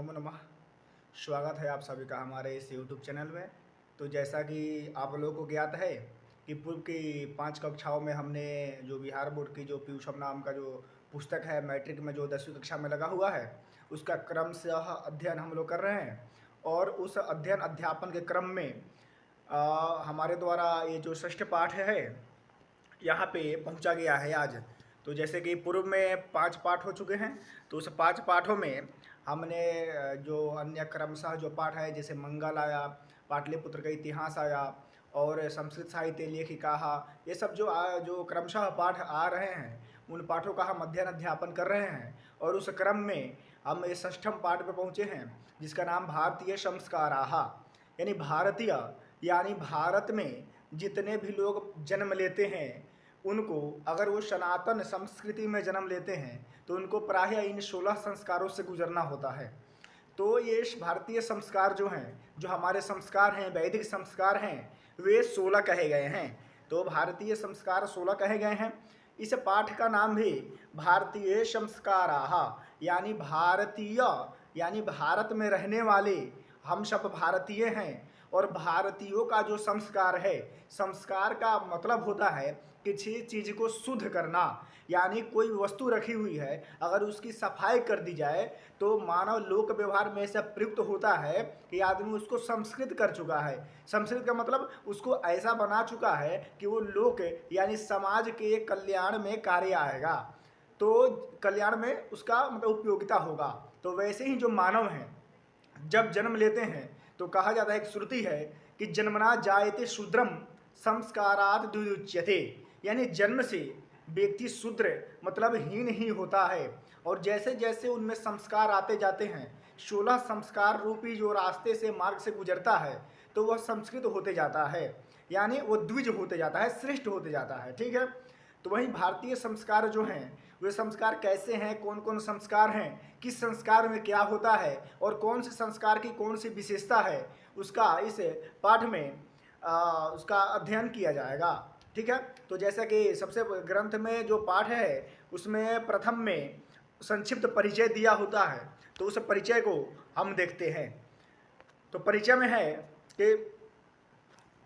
नमो नमः। स्वागत है आप सभी का हमारे इस यूट्यूब चैनल में। तो जैसा कि आप लोगों को ज्ञात है कि पूर्व की 5 कक्षाओं में हमने जो बिहार बोर्ड की जो पीयूषम नाम का जो पुस्तक है मैट्रिक में जो 10वीं कक्षा में लगा हुआ है, उसका क्रमशः अध्ययन हम लोग कर रहे हैं। और उस अध्ययन अध्यापन के क्रम में हमारे द्वारा ये जो षष्ठ पाठ है यहाँ पे पहुँचा गया है आज। तो जैसे कि पूर्व में 5 पाठ हो चुके हैं, तो उस 5 पाठों में हमने जो अन्य क्रमशः जो पाठ है जैसे मंगल आया, पाटलिपुत्र का इतिहास आया और संस्कृत साहित्य लेखिकाः, ये सब जो क्रमशः पाठ आ रहे हैं, उन पाठों का हम अध्ययन अध्यापन कर रहे हैं। और उस क्रम में हम इस षष्ठम पाठ पे पहुँचे हैं जिसका नाम भारतीय संस्काराः, यानी भारतीय, यानी भारत में जितने भी लोग जन्म लेते हैं उनको, अगर वो सनातन संस्कृति में जन्म लेते हैं तो उनको प्रायः इन 16 संस्कारों से गुजरना होता है। तो ये भारतीय संस्कार जो हैं, जो हमारे संस्कार हैं, वैदिक संस्कार हैं, वे 16 कहे गए हैं। तो भारतीय संस्कार 16 कहे गए हैं। इस पाठ का नाम भी भारतीय संस्काराः, यानी भारतीय, यानी भारत में रहने वाले हम सब भारतीय हैं। और भारतीयों का जो संस्कार है, संस्कार का मतलब होता है किसी चीज़ को शुद्ध करना, यानी कोई वस्तु रखी हुई है, अगर उसकी सफाई कर दी जाए तो मानव लोक व्यवहार में ऐसा प्रयुक्त होता है कि आदमी उसको संस्कृत कर चुका है। संस्कृत का मतलब उसको ऐसा बना चुका है कि वो लोक यानी समाज के कल्याण में कार्य आएगा, तो कल्याण में उसका मतलब उपयोगिता होगा। तो वैसे ही जो मानव हैं जब जन्म लेते हैं तो कहा जाता है, एक श्रुति है कि जन्मना जायते शूद्रम संस्कारात् द्विजुच्यते, यानी जन्म से व्यक्ति शूद्र मतलब हीन ही होता है। और जैसे जैसे उनमें संस्कार आते जाते हैं, 16 संस्कार रूपी जो रास्ते से मार्ग से गुजरता है, तो वह संस्कृत होते जाता है, यानी वो द्विज होते जाता है, श्रेष्ठ होते जाता है। ठीक है। तो वहीं भारतीय संस्कार जो हैं, वे संस्कार कैसे हैं, कौन कौन संस्कार हैं, किस संस्कार में क्या होता है और कौन से संस्कार की कौन सी विशेषता है, उसका इस पाठ में उसका अध्ययन किया जाएगा। ठीक है। तो जैसा कि सबसे ग्रंथ में जो पाठ है उसमें प्रथम में संक्षिप्त परिचय दिया होता है, तो उस परिचय को हम देखते हैं। तो परिचय में है कि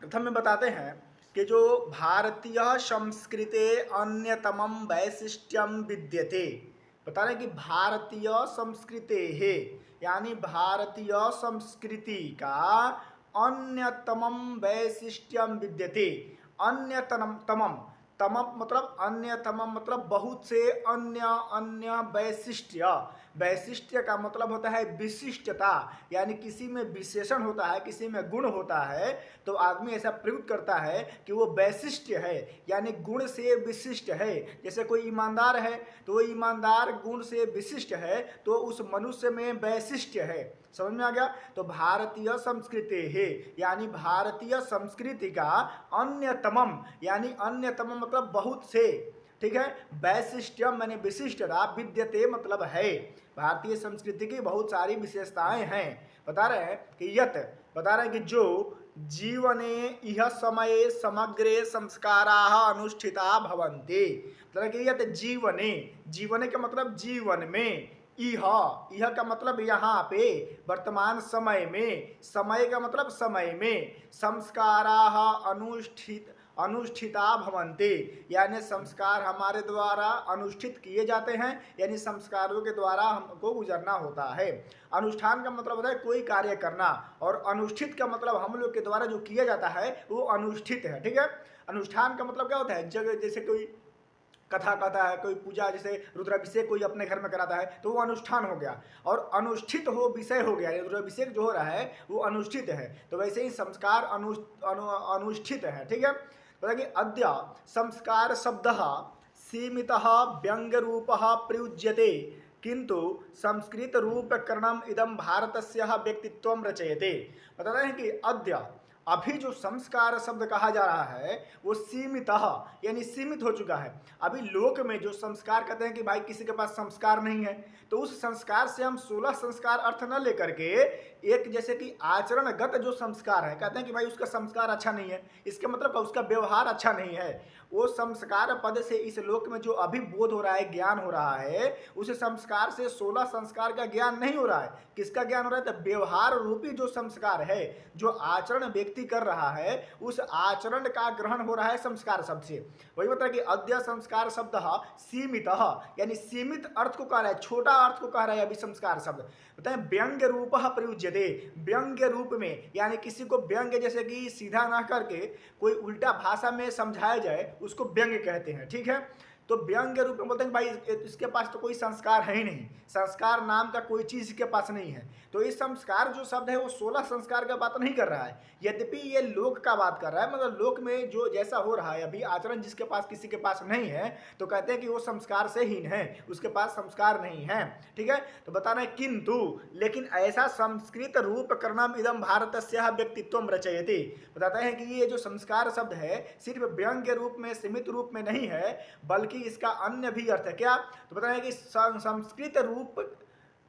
प्रथम में बताते हैं कि जो भारतीय संस्कृते अन्यतमं वैशिष्ट्यम विद्यते, बता रहे हैं कि भारतीय संस्कृते है, यानी भारतीय संस्कृति का अन्यतमं वैशिष्ट्यम विद्यते। अन्यतमम, तमम, तमम मतलब अन्यतमम मतलब बहुत से, अन्य अन्य वैशिष्ट्य, वैशिष्ट्य का मतलब होता है विशिष्टता, यानी किसी में विशेषण होता है, किसी में गुण होता है, तो आदमी ऐसा प्रयुक्त करता है कि वो वैशिष्ट है, यानी गुण से विशिष्ट है। जैसे कोई ईमानदार है तो वो ईमानदार गुण से विशिष्ट है, तो उस मनुष्य में वैशिष्ट है। समझ में आ गया। तो भारतीय संस्कृति है, यानी भारतीय संस्कृति का अन्यतमम, यानी अन्यतमम मतलब बहुत से। ठीक है। वैशिष्ट्यम माने विशिष्टता, विद्यते मतलब है, भारतीय संस्कृति की बहुत सारी विशेषताएं हैं। बता रहे हैं कि यत, बता रहे हैं कि जो जीवने इह समये समग्रे संस्काराः अनुष्ठिता भवन्ति, मतलब कि यत जीवने, जीवने का मतलब जीवन में, इह, इह का मतलब यहाँ पे वर्तमान समय में, समय का मतलब समय में, संस्काराः अनुष्ठिता भवन्ति, यानी संस्कार हमारे द्वारा अनुष्ठित किए जाते हैं, यानी संस्कारों के द्वारा हमको गुजरना होता है। अनुष्ठान का मतलब होता है कोई कार्य करना, और अनुष्ठित का मतलब हम लोग के द्वारा जो किया जाता है वो अनुष्ठित है। ठीक है। अनुष्ठान का मतलब क्या होता है, जगह जैसे कोई कथा कहता है, कोई पूजा जैसे रुद्राभिषेक कोई अपने घर में कराता है तो वो अनुष्ठान हो गया, और अनुष्ठित हो विषय हो गया, रुद्राभिषेक जो हो रहा है वो अनुष्ठित है। तो वैसे ही संस्कार अनुष्ठित है। ठीक है। बताइए अद्य संस्कार शब्द सीमित व्यंग रूप प्रयुज्यते, किंतु संस्कृत रूपकरणम इदम भारतस्य व्यक्तित्व रचयते। बता रहे हैं कि अद्य, अभी जो संस्कार शब्द कहा जा रहा है वो सीमित यानी सीमित हो चुका है। अभी लोक में जो संस्कार कहते हैं कि भाई किसी के पास संस्कार नहीं है, तो उस संस्कार से हम 16 संस्कार अर्थ न लेकर के एक जैसे कि आचरणगत जो संस्कार है, कहते हैं कि भाई उसका संस्कार अच्छा नहीं है, इसके मतलब का उसका व्यवहार अच्छा नहीं है। वो संस्कार पद से इस लोक में जो अभी बोध हो रहा है, ज्ञान हो रहा है, उस संस्कार से 16 संस्कार का ज्ञान नहीं हो रहा है। किसका ज्ञान हो रहा है? तो व्यवहार रूपी जो संस्कार है, जो आचरण व्यक्ति कर रहा है, उस आचरण का ग्रहण हो रहा है संस्कार शब्द से। वही मतलब कि अद्य संस्कार शब्द सीमित यानी सीमित अर्थ को कह रहा है, छोटा अर्थ को कह रहा है अभी संस्कार शब्द। बताए व्यंग्य रूप प्रयुज्यते, व्यंग्य रूप में यानी किसी को व्यंग्य जैसे कि सीधा ना करके कोई उल्टा भाषा में समझाया जाए उसको व्यंग्य कहते हैं। ठीक है, तो व्यंग्य रूप में बोलते हैं भाई इसके पास तो कोई संस्कार है ही नहीं, संस्कार नाम का कोई चीज के पास नहीं है। तो इस संस्कार जो शब्द है वो 16 संस्कार का बात नहीं कर रहा है, यद्यपि ये लोक का बात कर रहा है। मतलब लोक में जो जैसा हो रहा है अभी आचरण जिसके पास किसी के पास नहीं है तो कहते हैं कि वो संस्कार से हीन है, उसके पास संस्कार नहीं है। ठीक है, तो बताना है किंतु लेकिन ऐसा संस्कृत रूप करनम इदम भारतस्य व्यक्तित्व रचयति। बताता है कि ये जो संस्कार शब्द है सिर्फ व्यंग्य रूप में सीमित रूप में नहीं है, बल्कि इसका अन्य भी अर्थ है। क्या? तो बताना है कि संस्कृत रूप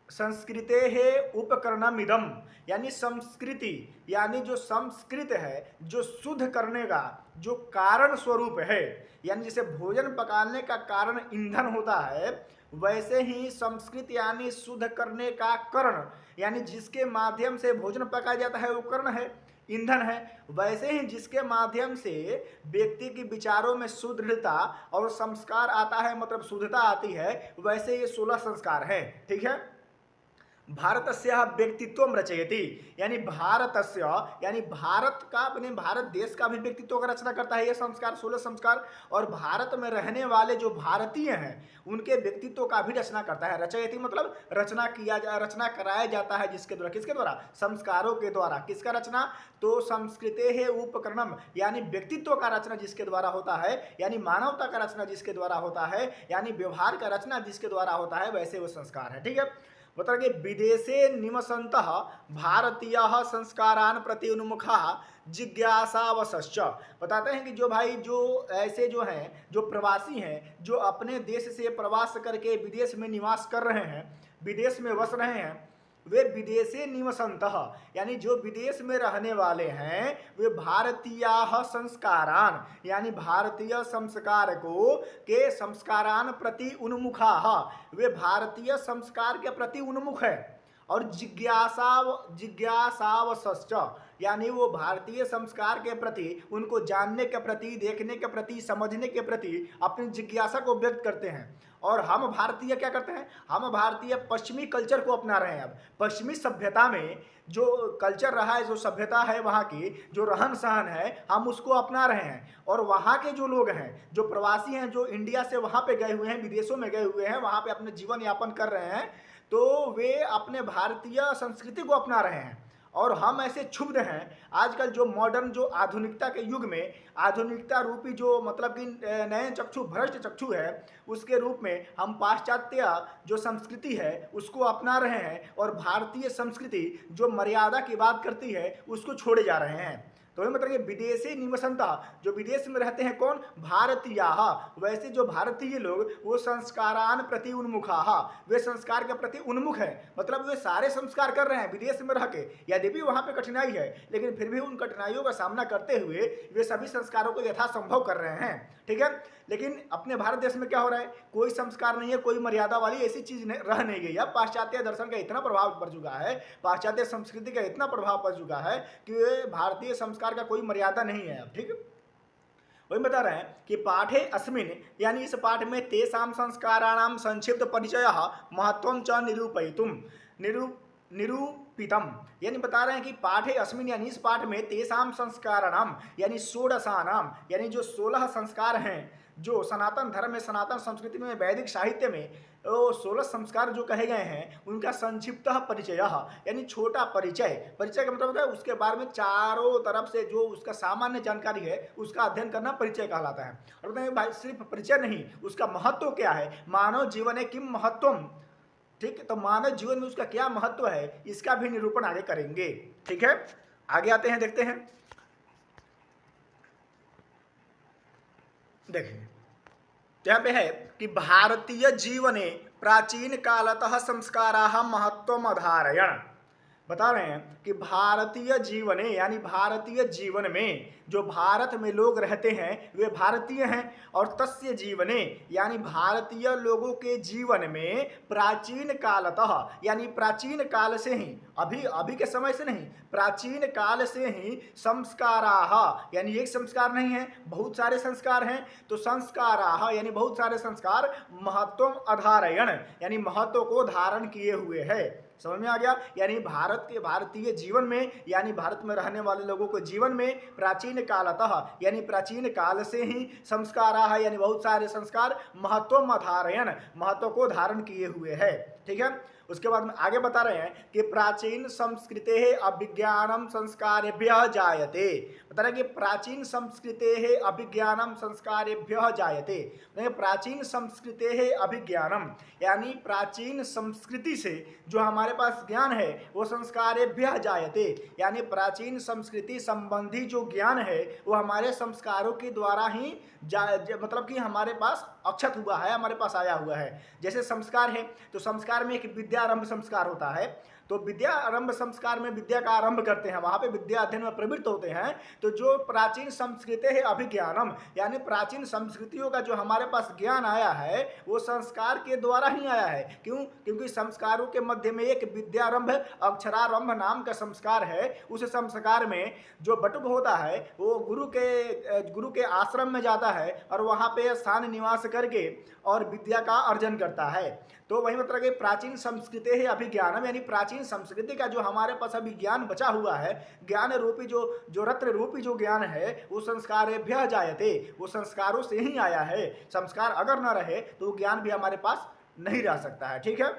संस्कृते है उपकरणमिदम, यानी संस्कृति यानी जो संस्कृत है, जो शुद्ध करने का जो कारण स्वरूप है, यानी जैसे भोजन पकाने का कारण ईंधन होता है, वैसे ही संस्कृत यानी शुद्ध करने का कर्ण, यानी जिसके माध्यम से भोजन पकाया जाता है वो कर्ण है, ईंधन है। वैसे ही जिसके माध्यम से व्यक्ति की विचारों में सुदृढ़ता और संस्कार आता है, मतलब शुद्धता आती है, वैसे ये 16 संस्कार हैं। ठीक है, भारतस्य व्यक्तित्व रचयति, यानी भारतस्य यानी भारत का, अपने भारत देश का भी व्यक्तित्व का रचना करता है ये संस्कार, 16 संस्कार। और भारत में रहने वाले जो भारतीय हैं उनके व्यक्तित्व का भी रचना करता है। रचयति मतलब रचना रचना कराया जाता है जिसके द्वारा, किसके द्वारा? संस्कारों के द्वारा। किसका रचना? तो संस्कृते है उपकरणम, यानी व्यक्तित्व का रचना जिसके द्वारा होता है, यानी मानवता का रचना जिसके द्वारा होता है, यानी व्यवहार का रचना जिसके द्वारा होता है, वैसे वो संस्कार है। ठीक है, बताइए विदेशे निवसन्तः भारतीय संस्कारान प्रति उन्मुखा जिज्ञासावश्च। बताते हैं कि जो भाई जो ऐसे जो हैं, जो प्रवासी हैं, जो अपने देश से प्रवास करके विदेश में निवास कर रहे हैं, विदेश में बस रहे हैं, वे विदेशे निवसन्तः यानी जो विदेश में रहने वाले हैं वे भारतीय संस्कारान यानी भारतीय संस्कार को के संस्कारान प्रति उन्मुखा, वे भारतीय संस्कार के प्रति उन्मुख है। और जिज्ञासावश्च यानी वो भारतीय संस्कार के प्रति, उनको जानने के प्रति, देखने के प्रति, समझने के प्रति अपनी जिज्ञासा को व्यक्त करते हैं। और हम भारतीय क्या करते हैं? हम भारतीय पश्चिमी कल्चर को अपना रहे हैं। अब पश्चिमी सभ्यता में जो कल्चर रहा है, जो सभ्यता है, वहाँ की जो रहन सहन है, हम उसको अपना रहे हैं। और वहाँ के जो लोग हैं, जो प्रवासी हैं, जो इंडिया से वहाँ पे गए हुए हैं, विदेशों में गए हुए हैं, वहाँ पे अपने जीवन यापन कर रहे हैं, तो वे अपने भारतीय संस्कृति को अपना रहे हैं। और हम ऐसे क्षुब्ध हैं आजकल जो मॉडर्न, जो आधुनिकता के युग में, आधुनिकता रूपी जो मतलब कि नए चक्षु, भ्रष्ट चक्षु है, उसके रूप में हम पाश्चात्य जो संस्कृति है उसको अपना रहे हैं, और भारतीय संस्कृति जो मर्यादा की बात करती है उसको छोड़े जा रहे हैं। तो ये मतलब विदेशी निवसंता, जो विदेश में रहते हैं, कौन? भारतीय। वैसे जो भारतीय लोग वो संस्कारान प्रति उन्मुखा, वे संस्कार के प्रति उन्मुख है, मतलब वे सारे संस्कार कर रहे हैं विदेश में रह के। यद्यपि वहाँ पे कठिनाई है, लेकिन फिर भी उन कठिनाइयों का सामना करते हुए वे सभी संस्कारों को यथासंभव कर रहे हैं। ठीक है, लेकिन अपने भारत देश में क्या हो रहा है? कोई संस्कार नहीं है, कोई मर्यादा वाली ऐसी चीज रह नहीं गई है। पाश्चात्य दर्शन का इतना प्रभाव पड़ चुका है, पाश्चात्य संस्कृति का इतना प्रभाव पड़ चुका है कि भारतीय संस्कार का कोई मर्यादा नहीं है अब। ठीक है, वही बता रहे हैं कि पाठे अस्मिन यानी इस पाठ में तेषां संस्काराणां संक्षिप्त परिचय महत्वं च निरूपितम, यानी बता रहे हैं कि पाठे अस्मिन यानी इस पाठ में तेषां संस्काराणां यानी षोडशानाम यानी जो 16 संस्कार हैं, जो सनातन धर्म में, सनातन संस्कृति में, वैदिक साहित्य में 16 संस्कार जो कहे गए हैं, उनका संक्षिप्त परिचय यानी छोटा परिचय। परिचय का मतलब होता है उसके बारे में चारों तरफ से जो उसका सामान्य जानकारी है उसका अध्ययन करना परिचय कहलाता है। और बताएंगे भाई सिर्फ परिचय नहीं, उसका महत्व क्या है, मानव जीवन किम महत्वम। ठीक है, तो मानव जीवन में उसका क्या महत्व है इसका भी निरूपण आगे करेंगे। ठीक है, आगे आते हैं, देखते हैं। देखिए यहाँ पे है कि भारतीय जीवने प्राचीन कालतः संस्काराः महत्वम अधारयण। बता रहे हैं कि भारतीय जीवने यानी भारतीय जीवन में जो भारत में लोग रहते हैं वे भारतीय हैं, और तस्य जीवने यानी भारतीय लोगों के जीवन में प्राचीन कालतः यानी प्राचीन काल से ही, अभी अभी के समय से नहीं, प्राचीन काल से ही संस्काराः यानी एक संस्कार नहीं है, बहुत सारे संस्कार हैं, तो संस्काराः यानी बहुत सारे संस्कार महत्वम अधारयण यानी महत्व को धारण किए हुए है। समझ में आ गया। यानी भारत के भारतीय जीवन में यानी भारत में रहने वाले लोगों के जीवन में प्राचीन कालतः यानी प्राचीन काल से ही संस्काराः यानी बहुत सारे संस्कार महत्वम अधारयण महत्व को धारण किए हुए है। ठीक है। उसके बाद में आगे बता रहे हैं कि प्राचीन संस्कृते अभिज्ञानम संस्कारेभ्यः जायते। बता रहे हैं कि प्राचीन संस्कृते अभिज्ञानम संस्कारेभ्यः जायते। प्राचीन संस्कृते अभिज्ञानम यानी प्राचीन संस्कृति से जो हमारे पास ज्ञान है वो संस्कारेभ्यः जायते यानी प्राचीन संस्कृति संबंधी जो ज्ञान है वो हमारे संस्कारों के द्वारा ही मतलब कि हमारे पास अक्षत हुआ है, हमारे पास आया हुआ है। जैसे संस्कार है तो संस्कार में एक विद्यारंभ संस्कार होता है, तो विद्या आरंभ संस्कार में विद्या का आरंभ करते हैं, वहां पे विद्या अध्ययन में प्रवृत्त होते हैं। तो जो प्राचीन संस्कृति है अभिज्ञानम यानी प्राचीन संस्कृतियों का जो हमारे पास ज्ञान आया है वो संस्कार के द्वारा ही आया है। क्यों? क्योंकि संस्कारों के मध्य में एक विद्यारंभ अक्षरारंभ नाम का संस्कार है। उस संस्कार में जो बटुक होता है वो गुरु के आश्रम में जाता है और वहां पे स्थान निवास करके और विद्या का अर्जन करता है। तो वही मतलब कि प्राचीन संस्कृति है अभिज्ञानम यानी प्राचीन संस्कृति का जो हमारे पास अभी ज्ञान बचा हुआ है, ज्ञान रूपी जो रत्न रूपी जो ज्ञान है वो संस्कारेभ्यः जायते वो संस्कारों से ही आया है। संस्कार अगर न रहे तो ज्ञान भी हमारे पास नहीं रह सकता है। ठीक है।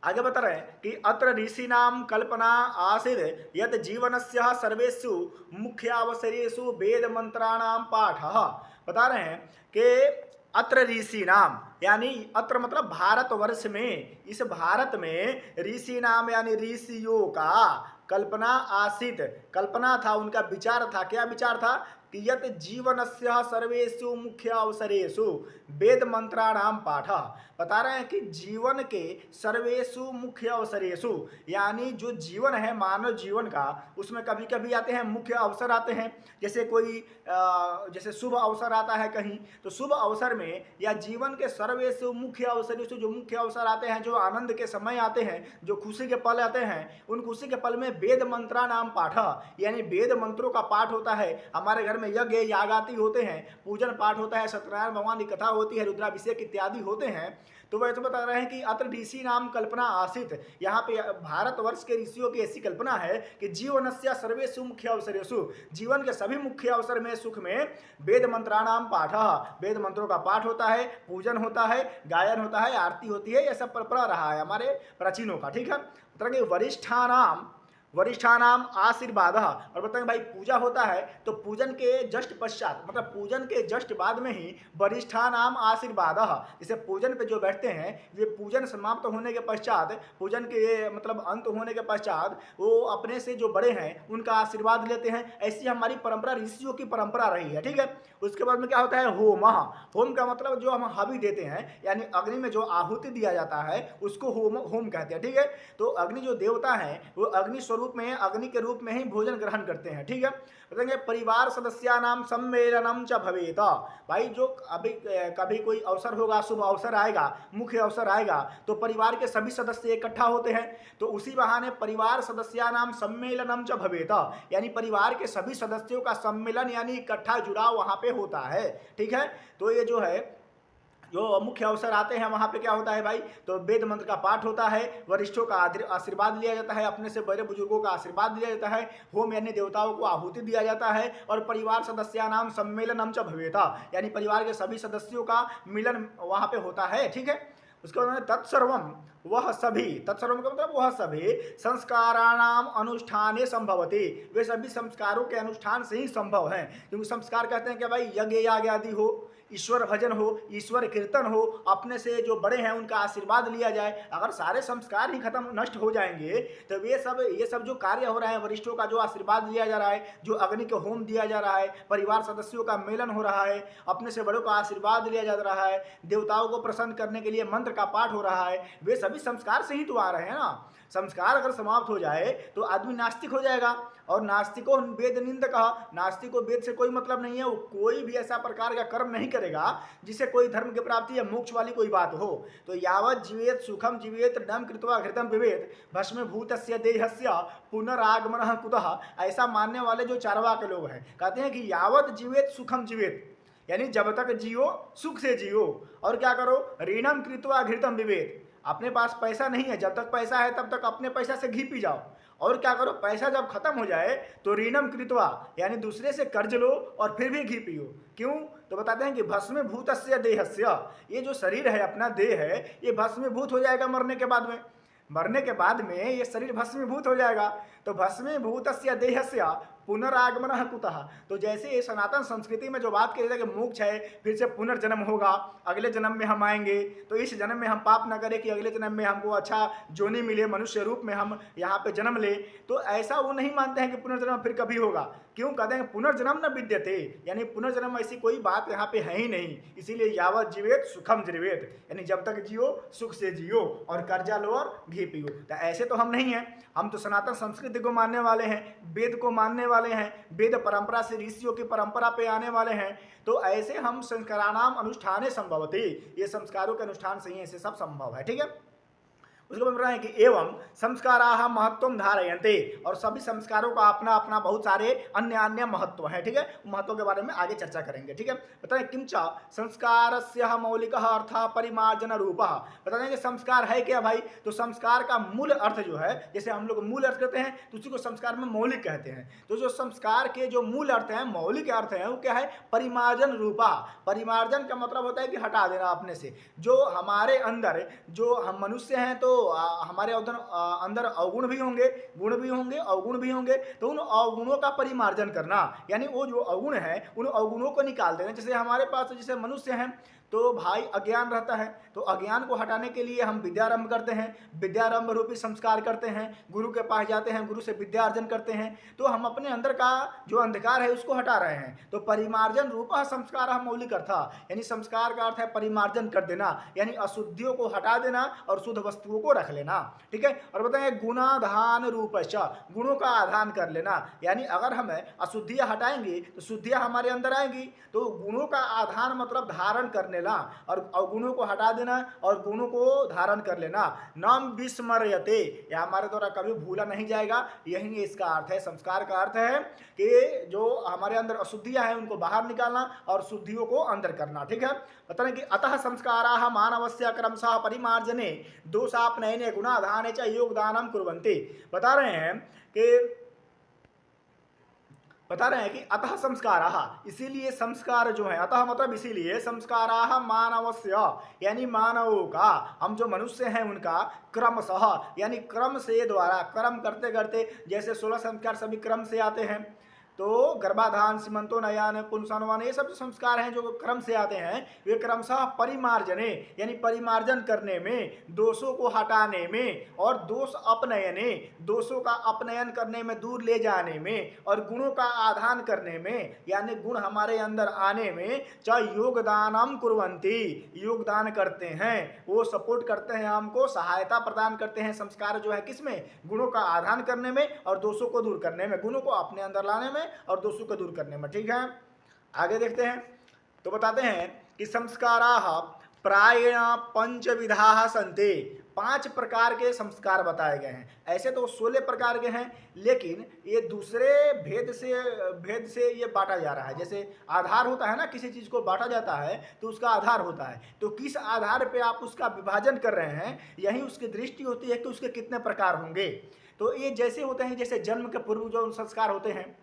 आगे बता रहे हैं कि अत्र ऋषीणाम कल्पना आसीत् यत् जीवनस्य सर्वेषु मुख्यावसरेषु वेद मंत्राणाम पाठः। बता रहे हैं कि अत्र ऋषि नाम यानी अत्र मतलब भारतवर्ष में, इस भारत में ऋषि नाम यानी ऋषियों का कल्पना आसीत् कल्पना था, उनका विचार था। क्या विचार था? कि यत् जीवनस्य सर्वेषु मुख्य अवसरेषु वेद मंत्राणाम पाठ। बता रहे हैं कि जीवन के सर्वेषु मुख्य अवसरेषु यानी जो जीवन है मानव जीवन का उसमें कभी कभी आते हैं मुख्य अवसर आते हैं। जैसे कोई जैसे शुभ अवसर आता है कहीं, तो शुभ अवसर में या जीवन के सर्वेषु मुख्य अवसरेषु जो मुख्य अवसर आते हैं, जो आनंद के समय आते हैं, जो खुशी के पल आते हैं, उन खुशी के पल में वेद मंत्राणाम पाठ यानी वेद मंत्रों का पाठ होता है। हमारे घर में यज्ञ यागादि होते हैं, पूजन पाठ होता है, सत्यनारायण भगवान की कथा होती है, रुद्राभिषेक इत्यादि होते हैं। तो वह तो बता रहे हैं कि अत्र ऋषि नाम कल्पना आसीत्। यहाँ पे भारतवर्ष के ऋषियों की ऐसी कल्पना है कि जीवनस्य सर्वेषु मुख्य अवसरेषु जीवन के सभी मुख्य अवसर में सुख में वेद मंत्राणाम पाठ वेद मंत्रों का पाठ होता है, पूजन होता है, गायन होता है, आरती होती है। यह सब परंपरा रहा है हमारे प्राचीनों का। ठीक है। वरिष्ठानाम आशीर्वाद। और बताएं भाई पूजा होता है तो पूजन के जस्ट पश्चात मतलब पूजन के जस्ट बाद में ही वरिष्ठानाम आशीर्वाद, जैसे पूजन पे जो बैठते हैं वे पूजन समाप्त होने के पश्चात, पूजन के मतलब अंत होने के पश्चात वो अपने से जो बड़े हैं उनका आशीर्वाद लेते हैं। ऐसी हमारी परंपरा ऋषियों की परंपरा रही है। ठीक है। उसके बाद में क्या होता है? होम। होम का मतलब जो हम हवि देते हैं यानी अग्नि में जो आहुति दिया जाता है उसको होम कहते हैं। ठीक है। तो अग्नि जो देवता है वो अग्नि स्वरूप में अग्नि के रूप में ही भोजन ग्रहण करते हैं। ठीक है। बताएंगे परिवार सदस्यानाम सम्मेलनम च भवेत। भाई जो अभी कभी कोई अवसर होगा, शुभ अवसर आएगा, मुख्य अवसर आएगा तो परिवार के सभी सदस्य इकट्ठा होते हैं। तो उसी बहाने परिवार सदस्यानाम सम्मेलनम च भवेत यानी परिवार के सभी सदस्यों का सम्मेलन यानी इकट्ठा जुड़ाव वहां पे होता है। ठीक है। तो ये जो है जो मुख्य अवसर आते हैं वहाँ पे क्या होता है भाई? तो वेद मंत्र का पाठ होता है, वरिष्ठों का आशीर्वाद लिया जाता है, अपने से बड़े बुजुर्गों का आशीर्वाद लिया जाता है, होम यानी देवताओं को आहुति दिया जाता है, और परिवार सदस्यानाम सम्मेलनम च भवेता यानी परिवार के सभी सदस्यों का मिलन वहाँ पे होता है। ठीक है। उसके बाद तत्सर्वम वह सभी, तत्सर्वम का मतलब वह सभी संस्काराणाम अनुष्ठाने संभवती, वे सभी संस्कारों के अनुष्ठान से ही संभव हैं। क्योंकि संस्कार कहते हैं कि भाई यज्ञ याग आदि हो, ईश्वर भजन हो, ईश्वर कीर्तन हो, अपने से जो बड़े हैं उनका आशीर्वाद लिया जाए। अगर सारे संस्कार ही खत्म नष्ट हो जाएंगे तो ये सब जो कार्य हो रहे हैं, वरिष्ठों का जो आशीर्वाद लिया जा रहा है, जो अग्नि के होम दिया जा रहा है, परिवार सदस्यों का मेलन हो रहा है, अपने से बड़ों का आशीर्वाद लिया जा रहा है, देवताओं को प्रसन्न करने के लिए मंत्र का पाठ हो रहा है, वे सभी संस्कार से ही तो आ रहे हैं ना। संस्कार अगर समाप्त हो जाए तो आदमी नास्तिक हो जाएगा। और नास्तिको वेद निंदक, नास्तिक को वेद से कोई मतलब नहीं है, वो कोई भी ऐसा प्रकार का कर्म नहीं करेगा जिससे कोई धर्म की प्राप्ति या मोक्ष वाली कोई बात हो। तो यावत जीवेत सुखम जीवेत डम कृत्वा घृतम पिबेत भस्मीभूतस्य देहस्य पुनरागमनः कुतः, ऐसा मानने वाले जो चारवाक लोग हैं कहते हैं कि यावत जीवेत सुखम जीवेत, यानी जब तक जियो सुख से जियो। और क्या करो, ऋणम कृत्वा घृतम पिबेत, अपने पास पैसा नहीं है, जब तक पैसा है तब तक अपने पैसा से घी पी जाओ। और क्या करो, पैसा जब खत्म हो जाए तो ऋणम कृत्वा, यानी दूसरे से कर्ज लो और फिर भी घी पियो। क्यों? तो बताते हैं कि भस्मीभूतस्य देहस्य, ये जो शरीर है अपना देह है, ये भस्मीभूत हो जाएगा मरने के बाद में। मरने के बाद में ये शरीर भस्मीभूत हो जाएगा। तो भस्मीभूतस्य देहस्य पुनरागमनः कुतः, तो जैसे ये सनातन संस्कृति में जो बात कही जाए कि मोक्ष है, फिर से पुनर्जन्म होगा, अगले जन्म में हम आएंगे, तो इस जन्म में हम पाप न करें कि अगले जन्म में हमको अच्छा जोनी मिले, मनुष्य रूप में हम यहाँ पे जन्म ले। तो ऐसा वो नहीं मानते हैं कि पुनर्जन्म फिर कभी होगा। क्यों? कहते हैं पुनर्जन्म न विद्यते, यानी पुनर्जन्म ऐसी कोई बात यहाँ पे है ही नहीं। इसीलिए यावत जीवेत सुखम जीवेत, यानी जब तक जियो सुख से जियो और कर्जा लो और घी पियो। तो ऐसे तो हम नहीं हैं, हम तो सनातन संस्कृति को मानने वाले हैं, वेद को मानने वाले हैं, वेद परंपरा से ऋषियों की परंपरा पे आने वाले हैं। तो ऐसे हम संस्काराणाम अनुष्ठाने संभवते, ये संस्कारों के अनुष्ठान से ही ऐसे सब संभव है। ठीक है, उसको बोल रहा है कि एवं संस्काराः महत्वम धारयन्ते, और सभी संस्कारों का अपना अपना बहुत सारे अन्य अन्य महत्व है। ठीक है, महत्व के बारे में आगे चर्चा करेंगे। ठीक है, बताएं किंच संस्कारस्य मौलिकः अर्थः परिमार्जन रूपः, बता देंगे संस्कार है क्या भाई। तो संस्कार का मूल अर्थ जो है, जैसे हम लोग मूल अर्थ कहते हैं तो उसी को संस्कार में मौलिक कहते हैं। तो जो संस्कार के जो मूल अर्थ हैं, मौलिक अर्थ है, वो क्या है? परिमार्जन रूपा। परिमार्जन का मतलब होता है कि हटा देना अपने से। जो हमारे अंदर, जो हम मनुष्य हैं तो हमारे अंदर अवगुण भी होंगे, गुण भी होंगे, अवगुण भी होंगे, तो उन अवगुणों का परिमार्जन करना, यानी वो जो अवगुण है उन अवगुणों को निकाल देना। जैसे हमारे पास जैसे मनुष्य हैं तो भाई अज्ञान रहता है, तो अज्ञान को हटाने के लिए हम विद्यारंभ करते हैं, विद्यारंभ रूपी संस्कार करते हैं, गुरु के पास जाते हैं, गुरु से विद्या अर्जन करते हैं। तो हम अपने अंदर का जो अंधकार है उसको हटा रहे हैं। तो परिमार्जन रूपः संस्कार मौलिक अर्थ, यानी संस्कार का अर्थ है परिमार्जन कर देना, यानी अशुद्धियों को हटा देना और शुद्ध वस्तुओं को रख लेना। ठीक है, और बताएं गुणाधान रूपश्च, गुणों का आधान कर लेना, यानी अगर हमें अशुद्धियां हटाएंगे तो शुद्धियां हमारे अंदर आएंगी। तो गुणों का आधान मतलब धारण करने ला, और अवगुणों को हटा देना और गुणों को धारण कर लेना। नाम विस्मर्यते, यह हमारे द्वारा कभी भूला नहीं जाएगा, यही इसका अर्थ है। संस्कार का अर्थ है कि जो हमारे अंदर अशुद्धियां हैं उनको बाहर निकालना और शुद्धियों को अंदर करना। ठीक है, बता रहे कि अतः संस्काराः मानवस्य क्रमशः परिमार्जने दोषापनयने गुणाधाने च योगदानम कुर्वन्ति। बता रहे हैं कि अतः संस्काराः, इसीलिए संस्कार जो है, अतः मतलब इसीलिए, संस्काराः मानवस्य, यानी मानवों का, हम जो मनुष्य हैं उनका, क्रमशः यानी क्रम से द्वारा, क्रम करते करते, जैसे 16 संस्कार सभी क्रम से आते हैं। तो गर्भाधान, सीमंतो नयन, पुंसनवन, ये सब जो संस्कार हैं जो क्रम से आते हैं, वे क्रमशः परिमार्जने, यानी परिमार्जन करने में, दोषों को हटाने में, और दोष अपनयने, दोषों का अपनयन करने में, दूर ले जाने में, और गुणों का आधान करने में, यानी गुण हमारे अंदर आने में, चाहे योगदानम कुर्वन्ति, योगदान करते हैं, वो सपोर्ट करते हैं, हमको सहायता प्रदान करते हैं। संस्कार जो है किसमें? गुणों का आधान करने में और दोषों को दूर करने में, गुणों को अपने अंदर लाने में और दोषों को दूर करने में। ठीक है, आगे देखते हैं। तो बताते हैं कि संस्काराः प्रायेण पंचविधाः सन्ति, 5 प्रकार के संस्कार बताए गए हैं। ऐसे तो 16 प्रकार के हैं, लेकिन ये दूसरे भेद से ये बांटा जा रहा है। जैसे आधार होता है ना, किसी चीज़ को बांटा जाता है तो उसका आधार होता है, तो किस आधार पे आप उसका विभाजन कर रहे हैं, यही उसकी दृष्टि होती है कि उसके कितने प्रकार होंगे। तो ये जैसे होते हैं, जैसे जन्म के पूर्व जो संस्कार होते हैं,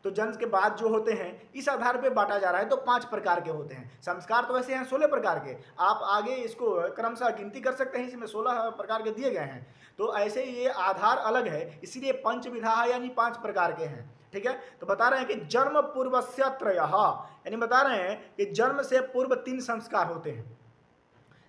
तो जन्म के बाद जो होते हैं, इस आधार पे बांटा जा रहा है। तो 5 प्रकार के होते हैं संस्कार, तो वैसे हैं 16 प्रकार के। आप आगे इसको क्रमशः गिनती कर सकते हैं, इसमें 16 प्रकार के दिए गए हैं। तो ऐसे ये आधार अलग है, इसीलिए पंचविधा यानी 5 प्रकार के हैं। ठीक है। तो बता रहे हैं कि जन्म पूर्वस्य त्रयः, यानी बता रहे हैं कि जन्म से पूर्व 3 संस्कार होते हैं।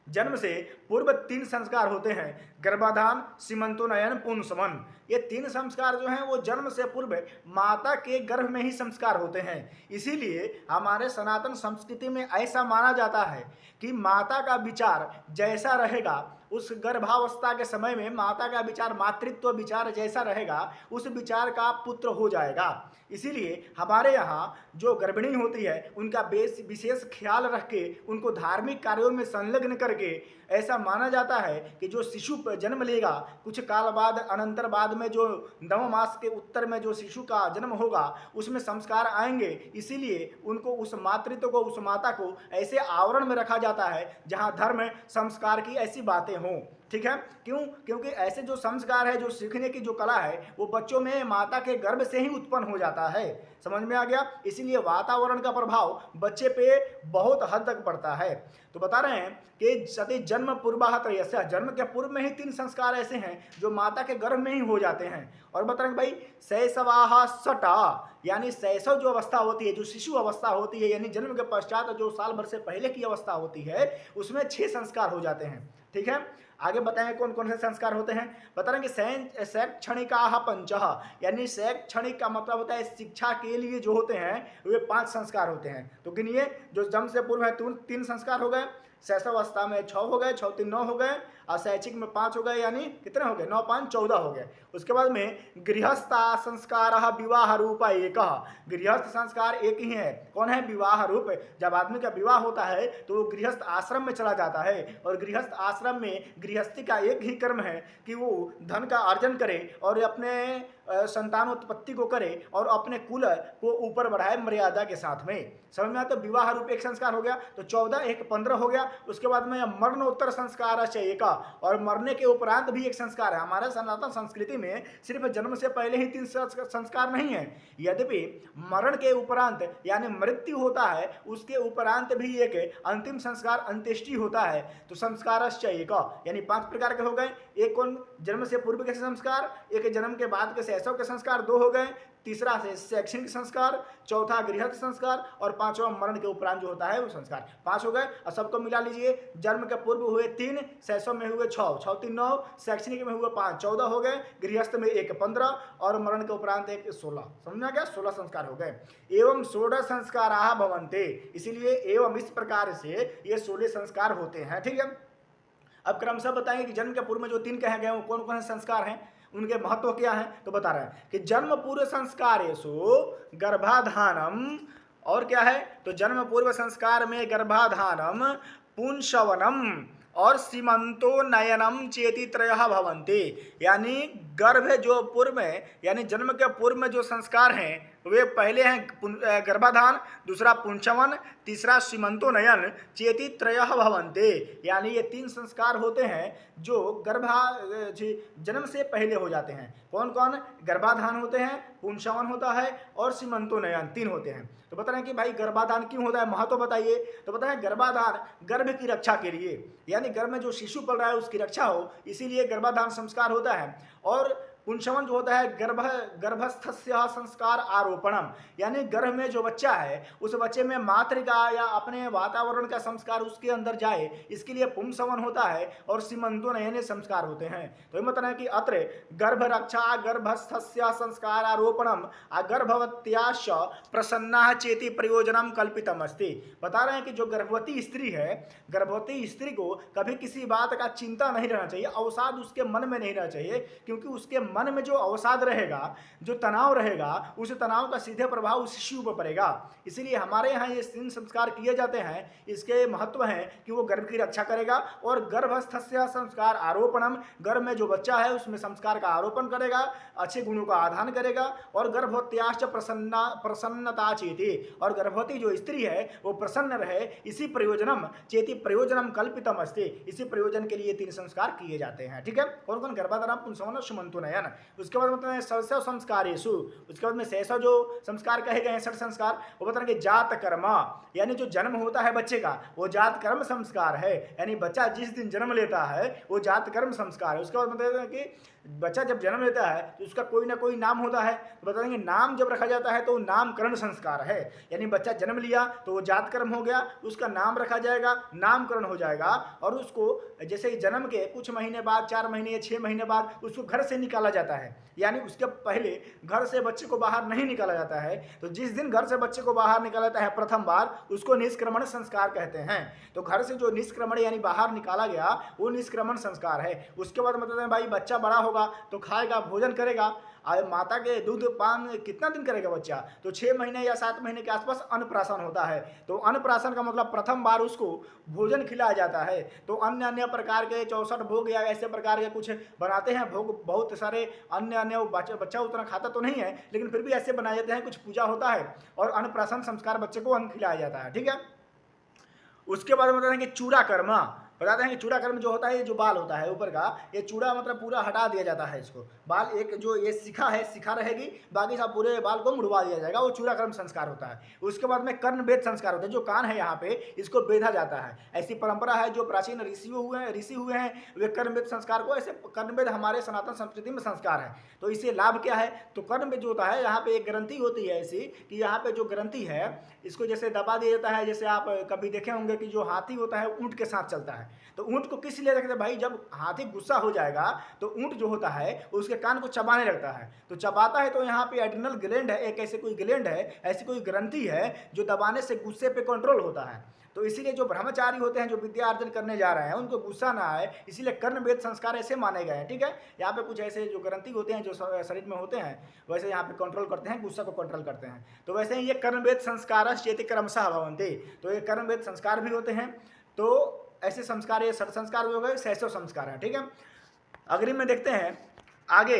जन्म से पूर्व 3 संस्कार होते हैं, गर्भाधान, सीमंतोनयन, पुंसवन। ये 3 संस्कार जो हैं वो जन्म से पूर्व माता के गर्भ में ही संस्कार होते हैं। इसीलिए हमारे सनातन संस्कृति में ऐसा माना जाता है कि माता का विचार जैसा रहेगा, उस गर्भावस्था के समय में माता का विचार, मातृत्व विचार जैसा रहेगा, उस विचार का पुत्र हो जाएगा। इसीलिए हमारे यहाँ जो गर्भिणी होती है उनका विशेष ख्याल रख के उनको धार्मिक कार्यों में संलग्न करके ऐसा माना जाता है कि जो शिशु जन्म लेगा, कुछ काल बाद अनंतर बाद में जो 9 मास के उत्तर में जो शिशु का जन्म होगा उसमें संस्कार आएंगे। इसीलिए उनको, उस मातृत्व को, उस माता को ऐसे आवरण में रखा जाता है जहाँ धर्म संस्कार की ऐसी बातें हों। ठीक है, क्यों? क्योंकि ऐसे जो संस्कार है, जो सीखने की जो कला है, वो बच्चों में माता के गर्भ से ही उत्पन्न हो जाता है। समझ में आ गया? इसीलिए वातावरण का प्रभाव बच्चे पे बहुत हद तक पड़ता है। तो बता रहे हैं कि सती जन्म पूर्वाह त्रयस्य, जन्म के पूर्व में ही 3 संस्कार ऐसे हैं जो माता के गर्भ में ही हो जाते हैं। और बता रहे हैं भाई शैशवाह सटा, यानी शैशव जो अवस्था होती है, जो शिशु अवस्था होती है, यानी जन्म के पश्चात जो साल भर से पहले की अवस्था होती है, उसमें 6 संस्कार हो जाते हैं। ठीक है, आगे बताएं कौन कौन से संस्कार होते हैं। बता रहे हैं कि शैक्षणिका पंचः, यानी शैक्षणिक का मतलब होता है शिक्षा के लिए जो होते हैं वे 5 संस्कार होते हैं। तो गिनिए, जो जन्म से पूर्व है 3 संस्कार हो गए, शैशवावस्था में 6 हो गए, 6 3 9 हो गए, और शैक्षिक में 5 हो गए, यानी कितने हो गए? 9 5 14 हो गए। उसके बाद में गृहस्थ संस्कार विवाह रूप एक, गृहस्थ संस्कार एक ही है। कौन है? विवाह रूप। जब आदमी का विवाह होता है तो वो गृहस्थ आश्रम में चला जाता है, और गृहस्थ आश्रम में गृहस्थी का एक ही कर्म है कि वो धन का अर्जन करे और अपने संतानोत्पत्ति को करे और अपने कुल को ऊपर बढ़ाए मर्यादा के साथ में। समझ में आता? तो विवाह रूप एक संस्कार हो गया, तो 14 1 15 हो गया। उसके बाद में मरणोत्तर संस्कार चाहिए का, और मरने के उपरांत भी एक संस्कार है। हमारे सनातन संस्कृति में सिर्फ जन्म से पहले ही 3 संस्कार नहीं है, यद्यपि मरण के उपरांत यानी मृत्यु होता है, उसके उपरांत भी एक अंतिम संस्कार अंत्येष्टि होता है। तो संस्कार चाहिए का, यानी 5 प्रकार के हो गए। एक कौन? जन्म से पूर्व के संस्कार, एक जन्म के बाद के शैशव के संस्कार 2 हो गए, तीसरा से शैक्षणिक संस्कार, चौथा गृहस्थ संस्कार, और 5वां मरण के उपरांत जो होता है वो संस्कार। 5 हो गए। और सबको मिला लीजिए, जन्म के पूर्व हुए 3, शैशव में हुए 6, 6 3 9, शैक्षणिक में हुए 5, 14 हो गए, गृहस्थ में 1 15, और मरण के उपरांत 1 16। समझ गया? 16 संस्कार हो गए। एवं 16 संस्काराः भवन्ते, इसीलिए एवं इस प्रकार से ये 16 संस्कार होते हैं। ठीक है, अब क्रमशः बताएंगे कि जन्म के पूर्व में जो 3 कहे गए वो कौन कौन से संस्कार हैं, उनके महत्व क्या है। तो बता रहे हैं कि जन्म पूर्व संस्कारेषु गर्भाधानम, और क्या है? तो जन्म पूर्व संस्कार में गर्भाधानम, पुंसवनम और सीमंतो नयनम चेति त्रयः भवन्ति, यानी गर्भ जो पूर्व में, यानी जन्म के पूर्व में जो संस्कार हैं वे पहले हैं गर्भाधान, दूसरा पुंसवन, तीसरा सीमंतो नयन चेति त्रयः भवन्ति, यानी ये 3 संस्कार होते हैं जो जन्म से पहले हो जाते हैं। कौन कौन? गर्भाधान होते हैं, पुंसवन होता है, और सीमंतो नयन 3 होते हैं। तो बता रहे हैं कि भाई गर्भाधान क्यों होता है, महत्व बताइए। तो बता रहे गर्भाधान गर्भ की रक्षा के लिए, यानी गर्भ में जो शिशु पल रहा है उसकी रक्षा हो, इसीलिए गर्भाधान संस्कार होता है। और पुंसवन जो होता है गर्भस्थस्य संस्कार आरोपणम, यानी गर्भ में जो बच्चा है उस बच्चे में मातृका या अपने वातावरण का संस्कार उसके अंदर जाए, इसके लिए पुंसवन होता है, और सीमंतो नयने संस्कार होते हैं। तो ये मतलब है कि अत्र गर्भ रक्षा गर्भस्थस्य संस्कार आरोपणम गर्भवत्याश प्रसन्ना चेति प्रयोजनम कल्पितम अस्ति। बता रहे हैं कि जो गर्भवती स्त्री है, गर्भवती स्त्री को कभी किसी बात का चिंता नहीं रहना चाहिए, अवसाद उसके मन में नहीं रहना चाहिए, क्योंकि उसके मन में जो अवसाद रहेगा, जो तनाव रहेगा, उस तनाव का सीधे प्रभाव उस शिशु पर पड़ेगा। इसीलिए हमारे यहाँ ये 3 संस्कार किए जाते हैं। इसके महत्व है कि वो गर्भ की रक्षा करेगा, और गर्भस्थस्य संस्कार आरोपणम, गर्भ में जो बच्चा है उसमें संस्कार का आरोपण करेगा, अच्छे गुणों का आधान करेगा, और गर्भवत्याश्च प्रसन्नता चेति, और गर्भवती जो स्त्री है वो प्रसन्न रहे, इसी प्रयोजनम चेति प्रयोजनम कल्पितम अस्ति, इसी प्रयोजन के लिए 3 संस्कार किए जाते हैं। ठीक है, कौन कौन? गर्भाधान, पुंसवन, सीमंतो नयन। उसके बाद मतलब शैशव संस्कारेषु, उसके बाद में शैशव जो संस्कार कहे गए हैं 6 संस्कार, वो बता रहे हैं कि जात कर्म, यानी जो जन्म होता है बच्चे का वो जात कर्म संस्कार है, यानी बच्चा जिस दिन जन्म लेता है वो जात कर्म संस्कार है। उसके बाद मतलब कि बच्चा जब जन्म लेता है तो उसका कोई ना कोई नाम होता है। तो बता देंगे नाम जब रखा जाता है तो नामकरण संस्कार है, यानी बच्चा जन्म लिया तो वो जात कर्म हो गया, उसका नाम रखा जाएगा, नामकरण हो जाएगा, और उसको जैसे जन्म के कुछ महीने बाद, 4 महीने या 6 महीने बाद उसको घर से निकाला जाता है, यानी उसके पहले घर से बच्चे को बाहर नहीं निकाला जाता है। तो जिस दिन घर से बच्चे को बाहर निकाला जाता है प्रथम बार, उसको निष्क्रमण संस्कार कहते हैं। तो घर से जो निष्क्रमण यानी बाहर निकाला गया वो निष्क्रमण संस्कार है। उसके बाद मतलब है भाई बच्चा बड़ा होगा तो खाएगा, भोजन करेगा, माता के दूध पान कितना दिन करेगा बच्चा, तो 6 महीने या 7 महीने के आसपास अन्नप्राशन होता है। तो अन्नप्राशन का मतलब प्रथम बार उसको भोजन खिलाया जाता है। तो अन्य अन्य प्रकार के 64 भोग या ऐसे प्रकार के कुछ बनाते हैं भोग, बहुत सारे अन्य अन्य, बच्चा उतना खाता तो नहीं है लेकिन फिर भी ऐसे बनाए जाते हैं, कुछ पूजा होता है और अन्नप्राशन संस्कार बच्चे को अन्न खिलाया जाता है। ठीक है, उसके बाद बताते हैं कि चूड़ा कर्म, बताते हैं कि चूड़ा कर्म जो होता है, ये जो बाल होता है ऊपर का, ये चूड़ा मतलब पूरा हटा दिया जाता है इसको, बाल एक जो ये शिखा है, शिखा रहेगी, बाकी सब पूरे बाल को मुड़वा दिया जाएगा, वो चूड़ा कर्म संस्कार होता है। उसके बाद में कर्ण भेद संस्कार होता है, जो कान है यहाँ पे इसको बेधा जाता है। ऐसी परंपरा है, जो प्राचीन ऋषि हुए हैं वे कर्ण भेद संस्कार को, ऐसे कर्ण भेद हमारे सनातन संस्कृति में संस्कार है। तो इससे लाभ क्या है, तो कर्ण भेद जो होता है यहाँ पे एक ग्रंथि होती है ऐसी कि यहाँ पे जो ग्रंथि है इसको जैसे दबा दिया जाता है। जैसे आप कभी देखे होंगे कि जो हाथी होता है ऊँट के साथ चलता है, तो ऊँट को किस लिए रखते हैं भाई, जब हाथी गुस्सा हो जाएगा तो ऊँट जो होता है उसके कान को चबाने लगता है, तो चबाता है तो यहाँ पे एड्रिनल ग्लैंड है, एक ऐसे कोई ग्लैंड है, ऐसी कोई ग्रंथि है जो दबाने से गुस्से पे कंट्रोल होता है। तो इसीलिए जो ब्रह्मचारी होते हैं, जो विद्या अर्जन करने जा रहे हैं, उनको गुस्सा ना आए, इसीलिए कर्ण भेद संस्कार ऐसे माने गए हैं। ठीक है, यहाँ पे कुछ ऐसे जो ग्रंथि होते हैं जो शरीर में होते हैं, वैसे यहाँ पे कंट्रोल करते हैं, गुस्सा को कंट्रोल करते हैं। तो वैसे ही ये कर्ण भेद संस्कार चेति क्रमशः भवन्ति, तो ये कर्ण भेद संस्कार भी होते हैं। तो ऐसे संस्कार, ये षट संस्कार भी हो गए, 600 संस्कार है। ठीक है, अग्रिम में देखते हैं आगे,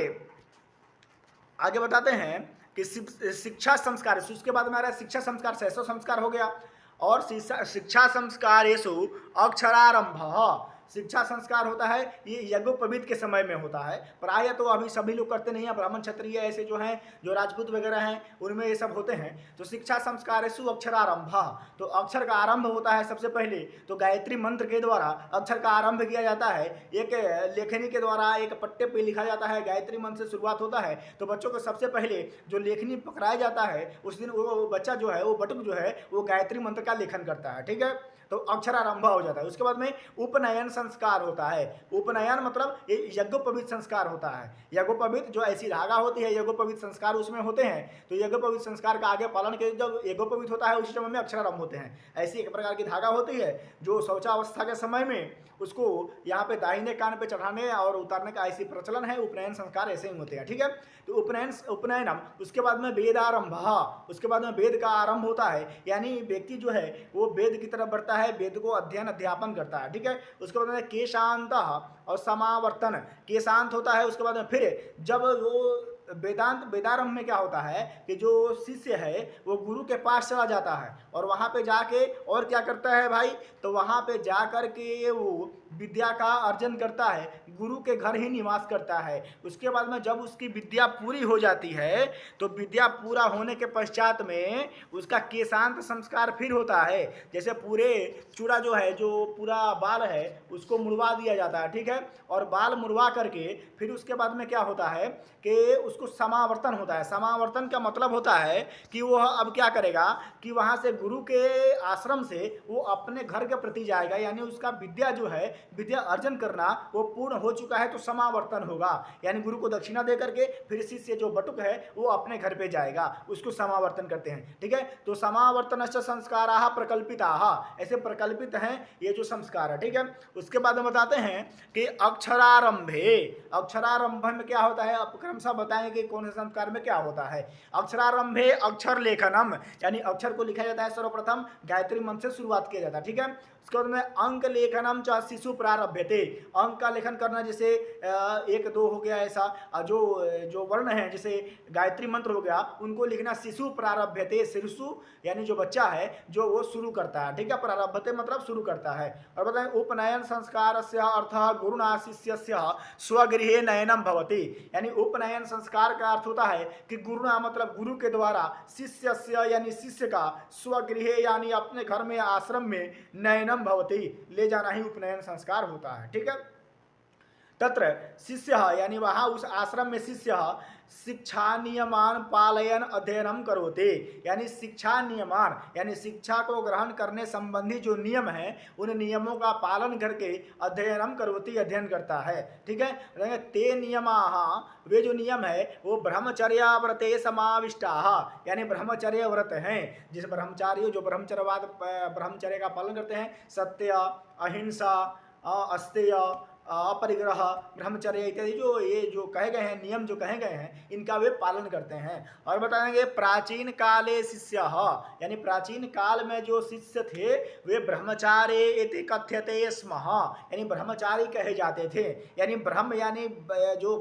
आगे बताते हैं कि शिक्षा संस्कार, उसके बाद में आ रहा है शिक्षा संस्कार, 600 संस्कार हो गया। और शिक्षा संस्कारेषु अक्षरारंभ, शिक्षा संस्कार होता है ये यज्ञोपवीत के समय में होता है, प्रायः तो अभी सभी लोग करते नहीं हैं, ब्राह्मण क्षत्रिय ऐसे जो हैं, जो राजपूत वगैरह हैं, उनमें ये सब होते हैं। तो शिक्षा संस्कारेषु अक्षरारंभ, तो अक्षर का आरंभ होता है सबसे पहले, तो गायत्री मंत्र के द्वारा अक्षर का आरंभ किया जाता है। एक लेखनी के द्वारा एक पट्टे पे लिखा जाता है, गायत्री मंत्र से शुरुआत होता है। तो बच्चों को सबसे पहले जो लेखनी पकड़ाया जाता है उस दिन वो बच्चा जो है, वो बटुक जो है, वो गायत्री मंत्र का लेखन करता है। ठीक है, तो अक्षरारंभ हो जाता है। उसके बाद में उपनयन संस्कार होता है। उपनयन मतलब यज्ञोपवीत संस्कार होता है। यज्ञोपवीत जो ऐसी धागा होती है, यज्ञोपवीत संस्कार उसमें होते हैं। तो यज्ञोपवीत संस्कार का आगे पालन के जब यज्ञोपवीत होता है उसी समय में अक्षरारंभ होते हैं। ऐसी एक प्रकार की धागा होती है जो शौचावस्था के समय में उसको यहाँ पे दाहिने कान पे चढ़ाने और उतारने का ऐसी प्रचलन है। उपनयन संस्कार ऐसे ही होते हैं। ठीक है, तो उपनयनम, उसके बाद में वेदारंभ, उसके बाद में वेद का आरंभ होता है, यानी व्यक्ति जो है वो वेद की तरफ बढ़ता है, वेद को अध्ययन अध्यापन करता है। ठीक है, उसके बाद में केशांत और समावर्तन, केशांत होता है। उसके बाद में फिर जब वो वेदारंभ में क्या होता है कि जो शिष्य है वो गुरु के पास चला जाता है और वहाँ पे जाके और क्या करता है भाई, तो वहाँ पे जा कर के वो विद्या का अर्जन करता है, गुरु के घर ही निवास करता है। उसके बाद में जब उसकी विद्या पूरी हो जाती है तो विद्या पूरा होने के पश्चात में उसका केशांत संस्कार फिर होता है। जैसे पूरे चूड़ा जो है, जो पूरा बाल है उसको मुड़वा दिया जाता है। ठीक है, और बाल मुड़वा करके फिर उसके बाद में क्या होता है कि उसको समावर्तन होता है। समावर्तन का मतलब होता है कि वह अब क्या करेगा कि वहाँ से गुरु के आश्रम से वो अपने घर के प्रति जाएगा, यानी उसका विद्या जो है, विद्या अर्जन करना वो पूर्ण हो चुका है, तो समावर्तन होगा। यानी गुरु को दक्षिणा दे करके फिर शिष्य जो बटुक है वो अपने घर पे जाएगा, उसको समावर्तन करते हैं। ठीक है, तो समावर्तन संस्काराः प्रकल्पिताः, ऐसे प्रकल्पित हैं ये जो संस्कार है। ठीक है, उसके बाद हम बताते हैं कि अक्षरारंभे, अक्षरारंभ में क्या होता है, अब क्रमशः बताएंगे कौन से संस्कार में क्या होता है। अक्षरारंभे अक्षर लेखनम, यानी अक्षर को लिखा जाता है सर्वप्रथम गायत्री मंत्र से शुरुआत किया जाता है। ठीक है, उसके बाद में अंक लेखनम च शिशु प्रारभ्यते, अंक का लेखन करना, जैसे 1 2 हो गया ऐसा, जो वर्ण है जैसे गायत्री मंत्र हो गया उनको लिखना शिशु प्रारभ्यते, शिशु यानी जो बच्चा है जो वो शुरू करता है। ठीक है, प्रारभ्यते मतलब शुरू करता है। और बताएं उपनयन संस्कार से अर्थ गुरुना शिष्यस्य स्वगृहे नयनम भवति, यानी उपनयन संस्कार का अर्थ होता है कि गुरुना मतलब गुरु के द्वारा शिष्यस्य यानी शिष्य का स्वगृहे यानी अपने घर में आश्रम में नयनम भवति ले जाना ही उपनयन संस्कार होता है। ठीक है, तत्र शिष्य यानी वहाँ उस आश्रम में शिष्य शिक्षा नियमान पालयन अध्ययनम करोते, यानी शिक्षा नियमान यानी शिक्षा को ग्रहण करने संबंधी जो नियम है उन नियमों का पालन करके अध्ययनम करोती अध्ययन करता है। ठीक है, ते नियमाः वे जो नियम है वो ब्रह्मचर्य व्रते समाविष्टा, यानी ब्रह्मचर्य व्रत हैं जिस ब्रह्मचारी जो ब्रह्मचर्य का पालन करते हैं, सत्य अहिंसा अस्तेय अपरिग्रह ब्रह्मचर्य इत्यादि जो कहे गए हैं नियम जो कहे गए हैं इनका वे पालन करते हैं। और बताएंगे प्राचीन काले शिष्य, यानी प्राचीन काल में जो शिष्य थे वे ब्रह्मचारी इति कथ्यते स्म, यानी ब्रह्मचारी कहे जाते थे। यानी ब्रह्म यानी जो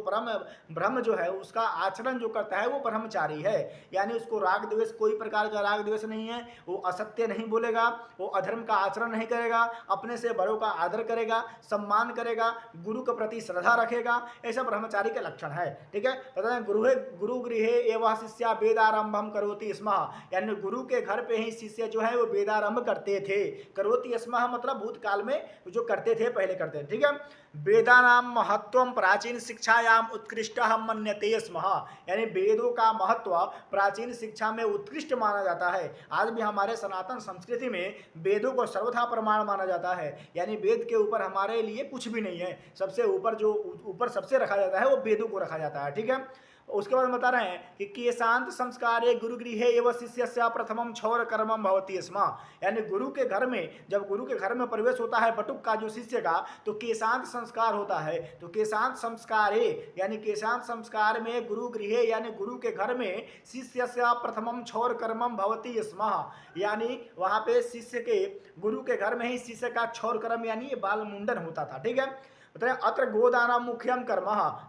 ब्रह्म जो है उसका आचरण जो करता है वो ब्रह्मचारी है, यानी उसको राग द्वेष कोई प्रकार का राग द्वेष नहीं है, वो असत्य नहीं बोलेगा, वो अधर्म का आचरण नहीं करेगा, अपने से बड़ों का आदर करेगा, सम्मान करेगा, गुरु के प्रति श्रद्धा रखेगा, ऐसा ब्रह्मचारी के लक्षण है। ठीक है, बताते हैं गुरु गृहे एवं शिष्य वेदारंभम करोति स्म, यानी गुरु के घर पे ही शिष्य जो है वो वेदारंभ करते थे। करोति स्म मतलब भूतकाल में जो करते थे पहले करते थे। ठीक है, वेदानाम महत्व प्राचीन शिक्षायाम उत्कृष्ट मन्यते स्म, यानी वेदों का महत्व प्राचीन शिक्षा में उत्कृष्ट माना जाता है। आज भी हमारे सनातन संस्कृति में वेदों को सर्वथा प्रमाण माना जाता है, यानी वेद के ऊपर हमारे लिए कुछ भी नहीं है, सबसे ऊपर जो ऊपर सबसे रखा जाता है वो वेदों को रखा जाता है। ठीक है, उसके बाद बता रहे हैं कि केशांत संस्कारे गुरुगृहे एवं शिष्य प्रथमम क्षौर कर्मम भवति स्म, यानी गुरु के घर में जब गुरु के घर में प्रवेश होता है बटुक का जो शिष्य का तो केशांत संस्कार होता है। तो केशांत संस्कारे यानी केशांत संस्कार में गुरुगृहे यानी गुरु के घर में शिष्य प्रथमम क्षौर कर्मम भवति स्म, यानी वहाँ पे शिष्य के गुरु के घर में ही शिष्य का क्षौर कर्म यानी बाल मुंडन होता था। ठीक है, अत्र गोदान मुख्यम कर्म,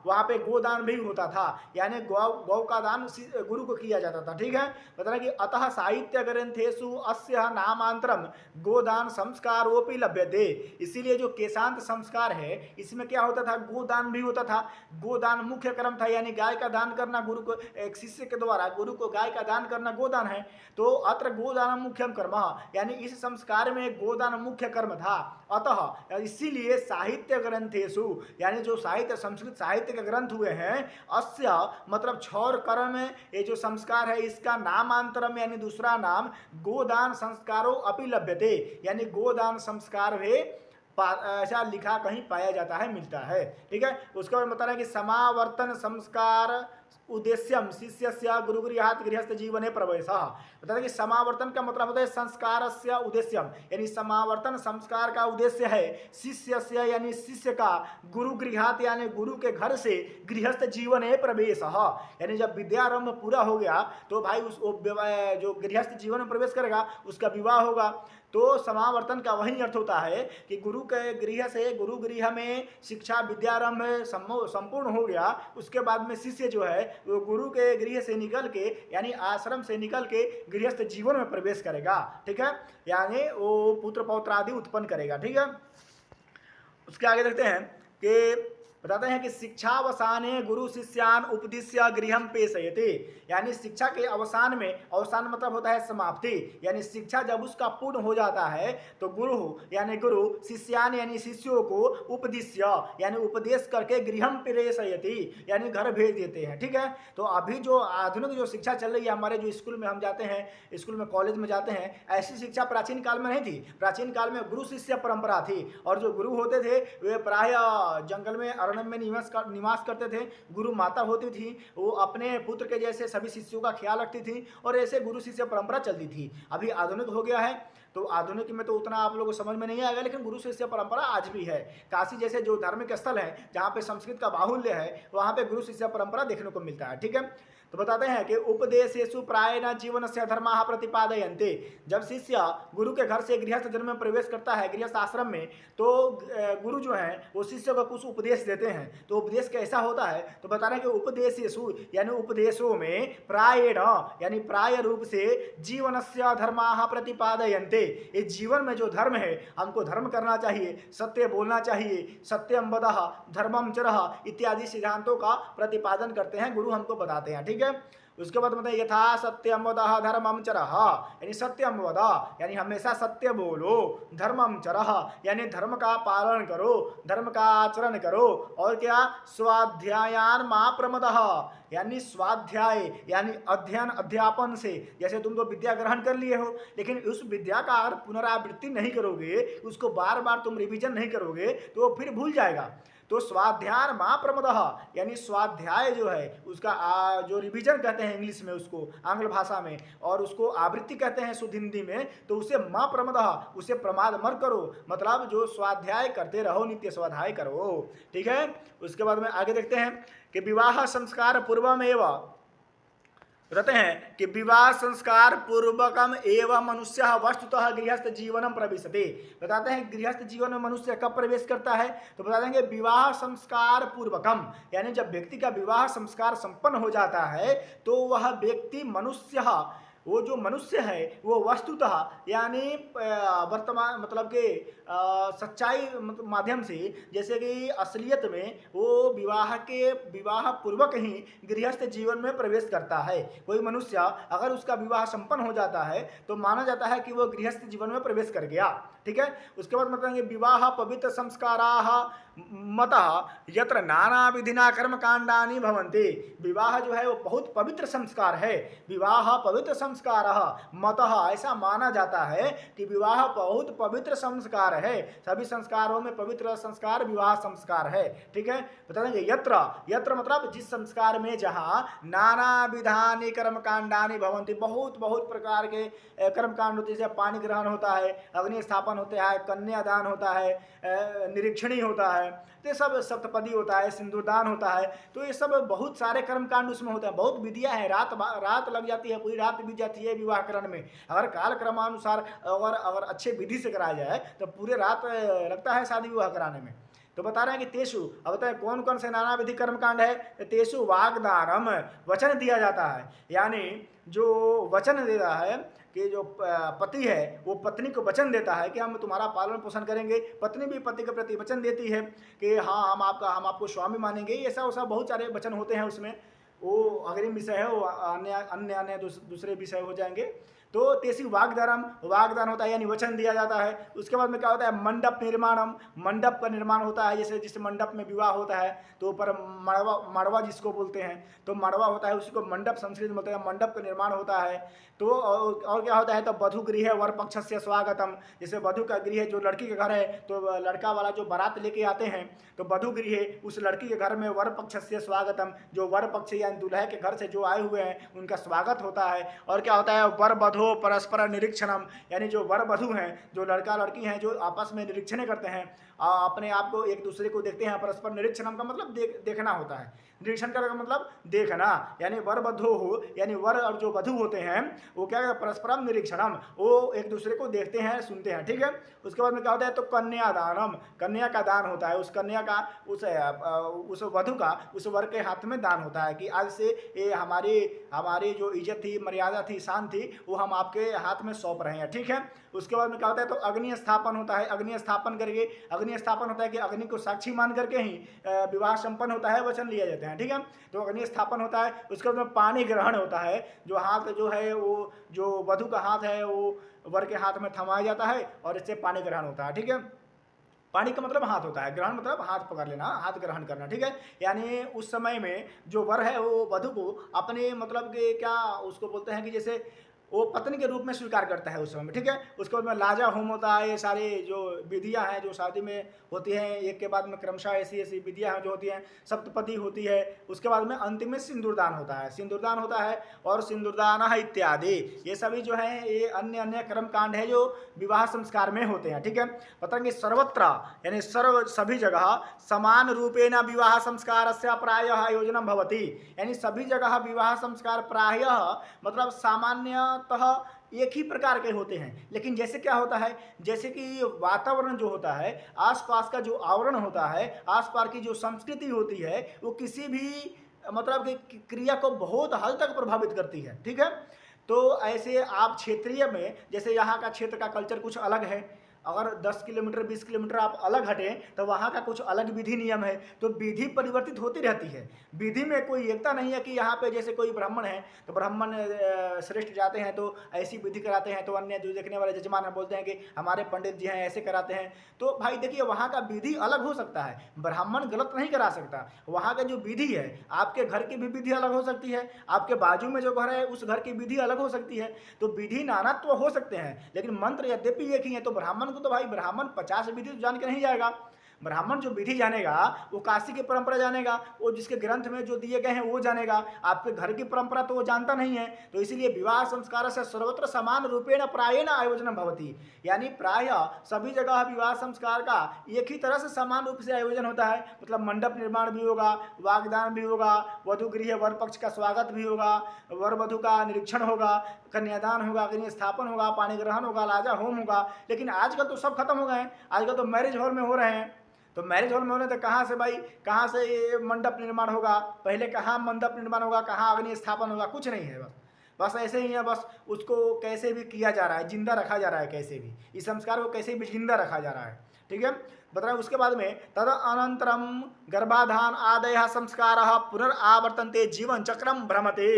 वहाँ पे गोदान भी होता था, यानी गौ का दान गुरु को किया जाता था। ठीक है, बता रहे कि अतः साहित्य ग्रंथेषु अस्य नामांतरम गोदान संस्कारोपि लभ्यते, इसीलिए जो केशांत संस्कार है इसमें क्या होता था, गोदान भी होता था। गोदान मुख्य कर्म था, यानी गाय का दान करना गुरु को, एक शिष्य के द्वारा गुरु को गाय का दान करना गोदान है। तो अत्र गोदान मुख्यम कर्म, यानी इस संस्कार में गोदान मुख्य कर्म था। अतः इसीलिए साहित्य ग्रंथेषु यानी जो साहित्य संस्कृत साहित्य के ग्रंथ हुए हैं अस्य मतलब क्षौर कर्म ये जो संस्कार है इसका नामांतरम यानी दूसरा नाम गोदान संस्कारो अपि लभ्यते, यानी गोदान संस्कार भी ऐसा लिखा कहीं पाया जाता है, मिलता है। ठीक है, उसके बाद बता रहे हैं कि समावर्तन संस्कार उद्देश्यम शिष्य गुरुगृहात् गृहस्थ जीवने प्रवेश, बता दें कि समावर्तन का मतलब होता है संस्कार से उद्देश्यम, यानी समावर्तन संस्कार का उद्देश्य है शिष्य से यानी शिष्य का गुरुगृहात् यानी गुरु के घर से गृहस्थ जीवने प्रवेश, यानी जब विद्यारंभ पूरा हो गया तो भाई उस जो गृहस्थ जीवन में प्रवेश करेगा उसका विवाह होगा। तो समावर्तन का वही अर्थ होता है कि गुरु के गृह से गुरु गृह में शिक्षा विद्यारंभ संपूर्ण हो गया, उसके बाद में शिष्य जो है वो गुरु के गृह से निकल के यानी आश्रम से निकल के गृहस्थ जीवन में प्रवेश करेगा। ठीक है, यानी वो पुत्र पौत्र आदि उत्पन्न करेगा। ठीक है, उसके आगे देखते हैं कि बताते हैं कि शिक्षावसाने गुरु शिष्यान उपदिश्य गृहम पेशयते, यानी शिक्षा के अवसान में, अवसान मतलब होता है समाप्ति, यानी शिक्षा जब उसका पूर्ण हो जाता है तो गुरु शिष्यान यानी शिष्यों को उपदिश्य यानी उपदेश करके गृहम प्रेषयति यानी घर भेज देते हैं। ठीक है, तो अभी जो आधुनिक जो शिक्षा चल रही है हमारे जो स्कूल में हम जाते हैं, स्कूल में कॉलेज में जाते हैं, ऐसी शिक्षा प्राचीन काल में नहीं थी। प्राचीन काल में गुरु शिष्य परंपरा थी और जो गुरु होते थे वे प्राय जंगल में अरण्य में निवास करते थे। गुरु माता होती थी, वो अपने पुत्र के जैसे सभी शिष्यों का ख्याल रखती थी और ऐसे गुरु शिष्य परंपरा चलती थी। अभी आधुनिक हो गया है तो आधुनिक में तो उतना आप लोगों को समझ में नहीं आएगा, लेकिन गुरु शिष्य परंपरा आज भी है। काशी जैसे जो धार्मिक स्थल है जहाँ पे संस्कृत का बाहुल्य है वहाँ पे गुरु शिष्य परंपरा देखने को मिलता है। ठीक है, तो बताते हैं कि उपदेशेषु प्रायेण जीवन से धर्माः प्रतिपादयन्ते, जब शिष्य गुरु के घर से गृहस्थ जन्म में प्रवेश करता है गृहस्थ आश्रम में तो गुरु जो है वो शिष्य को कुछ उपदेश देते हैं। तो उपदेश कैसा होता है तो बता रहे हैं कि उपदेशेषु यानी उपदेशों में प्रायेण यानी प्राय रूप से जीवन से धर्माः प्रतिपादयन्ते, ये जीवन में जो धर्म है हमको धर्म करना चाहिए, सत्य बोलना चाहिए, सत्यम वदः धर्मम चरः इत्यादि सिद्धांतों का प्रतिपादन करते हैं, गुरु हमको बताते हैं। ठीक है, उसके बाद बताइए यथा सत्यम वदः धर्मम चरः, यानी सत्यम वद यानी हमेशा सत्य बोलो, धर्मम चरः यानी धर्म का पालन करो, धर्म का आचरण करो, और क्या, स्वाध्यायान मा प्रमदः, यानी स्वाध्याय यानी अध्ययन अध्यापन से, जैसे तुम तो विद्या ग्रहण कर लिए हो, लेकिन उस विद्या का अगर पुनरावृत्ति नहीं करोगे, उसको बार बार तुम रिवीजन नहीं करोगे तो वो फिर भूल जाएगा। तो स्वाध्याय माँ प्रमदः, यानी स्वाध्याय जो है उसका जो रिवीजन कहते हैं इंग्लिश में उसको, आंग्ल भाषा में, और उसको आवृत्ति कहते हैं शुद्ध हिंदी में, तो उसे माँ प्रमदः, उसे प्रमाद मत करो, मतलब जो स्वाध्याय करते रहो, नित्य स्वाध्याय करो। ठीक है, उसके बाद में आगे देखते हैं कि विवाह संस्कार पूर्वमेव, कहते हैं कि विवाह संस्कार पूर्वकम एवं मनुष्य वस्तुतः गृहस्थ जीवनम प्रविशति। बताते हैं गृहस्थ जीवन में मनुष्य कब प्रवेश करता है, तो बता देंगे विवाह संस्कार पूर्वकम, यानी जब व्यक्ति का विवाह संस्कार संपन्न हो जाता है तो वह व्यक्ति मनुष्य, वो जो मनुष्य है वो वस्तुतः यानी वर्तमान मतलब कि सच्चाई माध्यम से, जैसे कि असलियत में वो विवाह पूर्वक ही गृहस्थ जीवन में प्रवेश करता है। कोई मनुष्य अगर उसका विवाह संपन्न हो जाता है तो माना जाता है कि वो गृहस्थ जीवन में प्रवेश कर गया। ठीक है, उसके बाद बताएंगे विवाह पवित्र संस्काराः मतः यत्र नाना विधिना कर्म कांडानि भवन्ति। विवाह जो है वो बहुत पवित्र संस्कार है, विवाह पवित्र संस्कारः मतः, ऐसा माना जाता है कि विवाह बहुत पवित्र संस्कार है, सभी संस्कारों में पवित्र संस्कार विवाह संस्कार है। ठीक है, बता देंगे यत्र, यत्र मतलब जिस संस्कार में जहाँ नाना विधानि कर्म कांडानि भवन्ति, बहुत बहुत प्रकार के कर्म कांड होते हैं, जैसे पानी ग्रहण होता है, अग्नि स्थापन होता है, कन्यादान होता है, निरीक्षणी होता है, तो ये सब सप्तपदी होता है, सिंदूरदान होता है, तो ये सब बहुत सारे कर्म कांड उसमें होते हैं, बहुत विधियां हैं, रात लग जाती है, पूरी रात बीत जाती है विवाह करण में। अगर काल क्रमानुसार अगर अच्छे विधि से कराया जाए तो पूरे रात लगता है शादी विवाह कराने में। तो बता रहे हैं कि तेसु, अब बताए कौन कौन से नाना विधि कर्म कांड है, तेसु वाग्दानम, वचन दिया जाता है, यानी जो वचन देता है कि जो पति है वो पत्नी को वचन देता है कि हम तुम्हारा पालन पोषण करेंगे, पत्नी भी पति के प्रति वचन देती है कि हाँ हम आपको स्वामी मानेंगे, ऐसा वैसा बहुत सारे वचन होते हैं उसमें, वो अग्रिम विषय है, वो अन्य दूसरे विषय हो जाएंगे। तो तेसी वाग्दान होता है, यानी वचन दिया जाता है। उसके बाद में क्या होता है, मंडप निर्माणम, मंडप का निर्माण होता है, जैसे जिस मंडप में विवाह होता है तो ऊपर मड़वा जिसको बोलते हैं, तो मड़वा होता है, उसी को मंडप संस्कृत में बोलते हैं, मंडप का निर्माण होता है। तो और क्या होता है, तो वधु गृह वर पक्ष से स्वागतम, जैसे वधु का गृह जो लड़की के घर है, तो लड़का वाला जो बारात लेके आते हैं तो वधु गृह उस लड़की के घर में वर पक्ष से स्वागतम, जो वर पक्ष यानी दूल्हे के घर से जो आए हुए हैं उनका स्वागत होता है। और क्या होता है, वर वधु परस्पर निरीक्षणम, यानी जो वर वधु हैं, जो लड़का लड़की हैं, जो आपस में निरीक्षण करते हैं, अपने आप को एक दूसरे को देखते हैं। परस्पर निरीक्षणम का मतलब देखना होता है, निरीक्षण का मतलब देखना, यानी वर वधु हो, यानी वर और जो वधु होते हैं वो क्या करते हैं, परस्परम निरीक्षणम, वो एक दूसरे को देखते हैं, सुनते हैं। ठीक है, उसके बाद में क्या होता है, तो कन्यादानम, कन्या का दान होता है, उस कन्या का उस वधु का उस वर के हाथ में दान होता है कि आज से ये हमारी जो इज्जत थी, मर्यादा थी, शान थी, वो हम आपके हाथ में सौंप रहे हैं। ठीक है, उसके बाद में क्या होता है, तो अग्नि स्थापन होता है, अग्नि स्थापन करके, अग्नि स्थापन होता है कि अग्नि को साक्षी मान करके ही विवाह संपन्न होता है, वचन लिए जाते हैं। ठीक है, तो अग्नि स्थापन होता है। उसके बाद में पानी ग्रहण होता है, जो हाथ जो है वो जो वधु का हाथ है वो वर के हाथ में थमाया जाता है और इससे पानी ग्रहण होता है। ठीक है, पानी का मतलब हाथ होता है, ग्रहण मतलब हाथ पकड़ लेना, हाथ ग्रहण करना। ठीक है, यानी उस समय में जो वर है वो वधु को अपने मतलब के क्या उसको बोलते हैं कि जैसे वो पत्नी के रूप में स्वीकार करता है उस समय में। ठीक है, उसके बाद में लाजा होम होता है, ये सारी जो विधियां हैं जो शादी में होती हैं, एक के बाद में क्रमशः ऐसी ऐसी विधियां हैं जो होती हैं, सप्तपदी होती है। उसके बाद में अंतिम में सिंदूरदान होता है, सिंदूरदान होता है और सिंदूरदान इत्यादि, ये सभी जो है ये अन्य अन्य कर्म कांड है जो विवाह संस्कार में होते हैं। ठीक है, बताएंगे सर्वत्र यानी सभी जगह समान रूपेण विवाह संस्कार से प्रायः आयोजन भवति, यानी सभी जगह विवाह संस्कार प्रायः मतलब सामान्य एक ही प्रकार के होते हैं। लेकिन जैसे क्या होता है, जैसे कि वातावरण जो होता है, आसपास का जो आवरण होता है, आसपास की जो संस्कृति होती है, वो किसी भी मतलब कि क्रिया को बहुत हद तक प्रभावित करती है। ठीक है, तो ऐसे आप क्षेत्रीय में, जैसे यहाँ का क्षेत्र का कल्चर कुछ अलग है, अगर 10 किलोमीटर 20 किलोमीटर आप अलग हटें तो वहाँ का कुछ अलग विधि नियम है। तो विधि परिवर्तित होती रहती है, विधि में कोई एकता नहीं है कि यहाँ पे जैसे कोई ब्राह्मण है तो ब्राह्मण श्रेष्ठ जाते हैं तो ऐसी विधि कराते हैं, तो अन्य जो देखने वाले जजमान है बोलते हैं कि हमारे पंडित जी हैं ऐसे कराते हैं। तो भाई देखिए वहाँ का विधि अलग हो सकता है, ब्राह्मण गलत नहीं करा सकता। वहाँ का जो विधि है, आपके घर की भी विधि अलग हो सकती है, आपके बाजू में जो घर है उस घर की विधि अलग हो सकती है। तो विधि नानात्व हो सकते हैं लेकिन मंत्र यद्यपि एक ही है। तो ब्राह्मण को तो भाई ब्राह्मण 50 विधि तो जान के नहीं जाएगा। ब्राह्मण जो विधि जानेगा वो काशी की परंपरा जानेगा, वो जिसके ग्रंथ में जो दिए गए हैं वो जानेगा, आपके घर की परंपरा तो वो जानता नहीं है। तो इसीलिए विवाह संस्कार से सर्वत्र समान रूपेण प्रायेण आयोजन भवति, यानी प्राय सभी जगह विवाह संस्कार का एक ही तरह से समान रूप से आयोजन होता है। मतलब मंडप निर्माण भी होगा, वागदान भी होगा, वधु गृह वर पक्ष का स्वागत भी होगा, वर वधु का निरीक्षण होगा, कन्यादान होगा, अग्नि स्थापन होगा, पाणी ग्रहण होगा, लाजा होम होगा। लेकिन आजकल तो सब खत्म हो गए हैं, आजकल तो मैरिज हॉल में हो रहे हैं। तो मैरिज हॉल में होने तो कहाँ से भाई, कहाँ से ये मंडप निर्माण होगा, पहले कहाँ मंडप निर्माण होगा, कहाँ अग्नि स्थापन होगा, कुछ नहीं है। बस ऐसे ही है, बस उसको कैसे भी किया जा रहा है, जिंदा रखा जा रहा है, कैसे भी इस संस्कार को कैसे भी जिंदा रखा जा रहा है। ठीक है, बता रहा है। उसके बाद में तद अनंतरम गर्भाधान आदय संस्कार पुनरावर्तनते जीवन चक्रम भ्रमते,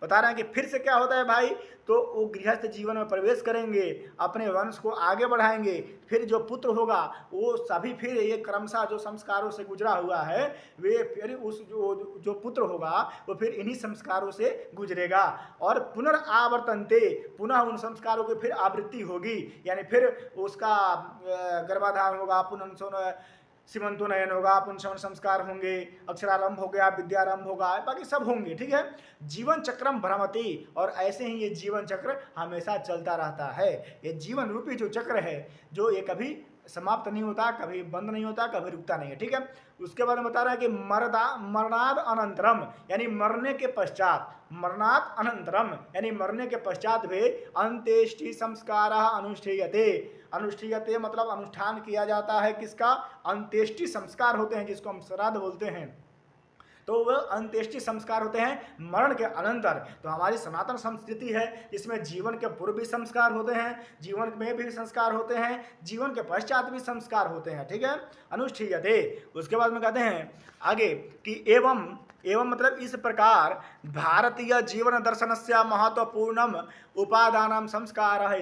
बता रहे हैं कि फिर से क्या होता है भाई, तो वो गृहस्थ जीवन में प्रवेश करेंगे, अपने वंश को आगे बढ़ाएंगे, फिर जो पुत्र होगा वो सभी फिर ये क्रमशः जो संस्कारों से गुजरा हुआ है वे फिर उस जो पुत्र होगा वो फिर इन्हीं संस्कारों से गुजरेगा। और पुनरावर्तनते, पुनः उन संस्कारों की फिर आवृत्ति होगी, यानी फिर उसका गर्भाधान होगा, पुनः सीमंतोनयन होगा, पुनः संस्कार होंगे, अक्षरारंभ हो गया, विद्यारंभ होगा, बाकी सब होंगे। ठीक है, जीवन चक्रम भ्रमति, और ऐसे ही ये जीवन चक्र हमेशा चलता रहता है। ये जीवन रूपी जो चक्र है जो ये कभी समाप्त नहीं होता, कभी बंद नहीं होता, कभी रुकता नहीं है। ठीक है, उसके बाद में बता रहा है कि मरणाद अनंतरम, यानी मरने के पश्चात, मरणाद अनंतरम यानी मरने के पश्चात भी अंत्येष्टि संस्कार अनुष्ठीयते, अनुष्ठीयते मतलब अनुष्ठान किया जाता है किसका, अंत्येष्टि संस्कार होते हैं जिसको हम श्राद्ध बोलते हैं। तो वह अंत्येष्टि संस्कार होते हैं मरण के अनंतर। तो हमारी सनातन संस्कृति है जिसमें जीवन के पूर्व भी संस्कार होते हैं, जीवन में भी संस्कार होते हैं, जीवन के पश्चात भी संस्कार होते हैं। ठीक है, अनुष्ठीयते। उसके बाद में कहते हैं आगे कि एवं मतलब इस प्रकार भारतीय जीवन दर्शन से महत्वपूर्णम उपादान संस्कार है।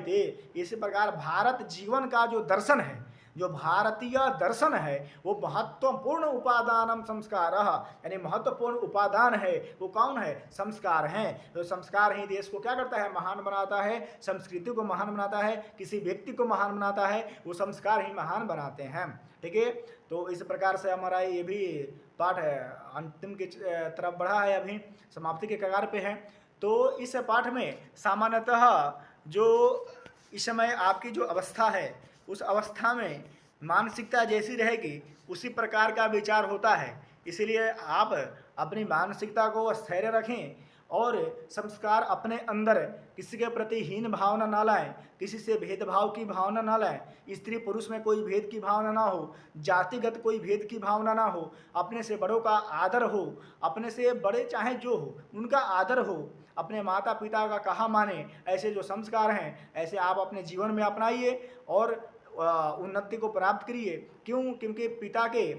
इस प्रकार भारत जीवन का जो दर्शन है, जो भारतीय दर्शन है वो महत्वपूर्ण उपादान संस्कार, यानी महत्वपूर्ण उपादान है वो कौन है, संस्कार हैं। तो संस्कार ही देश को क्या करता है, महान बनाता है, संस्कृति को महान बनाता है, किसी व्यक्ति को महान बनाता है, वो संस्कार ही महान बनाते हैं। ठीक है, तो इस प्रकार से हमारा ये भी पाठ है अंतिम की तरफ बढ़ा है, अभी समाप्ति के कगार पे है। तो इस पाठ में सामान्यतः जो इस समय आपकी जो अवस्था है उस अवस्था में मानसिकता जैसी रहेगी उसी प्रकार का विचार होता है। इसलिए आप अपनी मानसिकता को स्थैर्य रखें और संस्कार अपने अंदर किसी के प्रति हीन भावना ना लाएं, किसी से भेदभाव की भावना ना लाएं, स्त्री पुरुष में कोई भेद की भावना ना हो, जातिगत कोई भेद की भावना ना हो, अपने से बड़ों का आदर हो, अपने से बड़े चाहे जो हो उनका आदर हो, अपने माता पिता का कहा माने, ऐसे जो संस्कार हैं ऐसे आप अपने जीवन में अपनाइए और उन्नति को प्राप्त करिए। क्यों, क्योंकि पिता के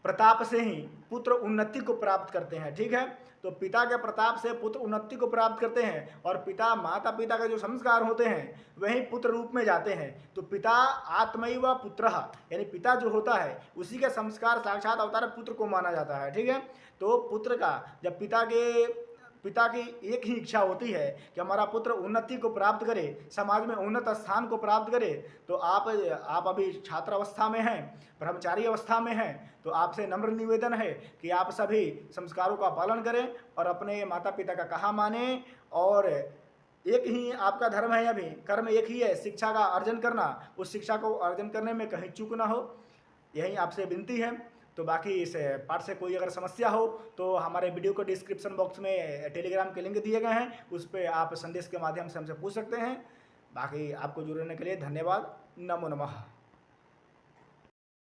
प्रताप से ही पुत्र उन्नति को प्राप्त करते हैं। ठीक है, तो पिता के प्रताप से पुत्र उन्नति को प्राप्त करते हैं और पिता माता पिता के जो संस्कार होते हैं वही पुत्र रूप में जाते हैं। तो पिता आत्मैव पुत्रः, यानी पिता जो होता है उसी के संस्कार साक्षात अवतार पुत्र को माना जाता है। ठीक है, तो पुत्र का जब पिता की एक ही इच्छा होती है कि हमारा पुत्र उन्नति को प्राप्त करे, समाज में उन्नत स्थान को प्राप्त करे। तो आप अभी छात्र अवस्था में हैं, ब्रह्मचारी अवस्था में हैं, तो आपसे नम्र निवेदन है कि आप सभी संस्कारों का पालन करें और अपने माता पिता का कहा माने। और एक ही आपका धर्म है, अभी कर्म एक ही है, शिक्षा का अर्जन करना, उस शिक्षा को अर्जन करने में कहीं चूक ना हो, यही आपसे विनती है। तो बाकी इस पाठ से कोई अगर समस्या हो तो हमारे वीडियो को डिस्क्रिप्शन बॉक्स में टेलीग्राम के लिंक दिए गए हैं, उस पर आप संदेश के माध्यम से हमसे पूछ सकते हैं। बाकी आपको जुड़ने के लिए धन्यवाद। नमो नमः।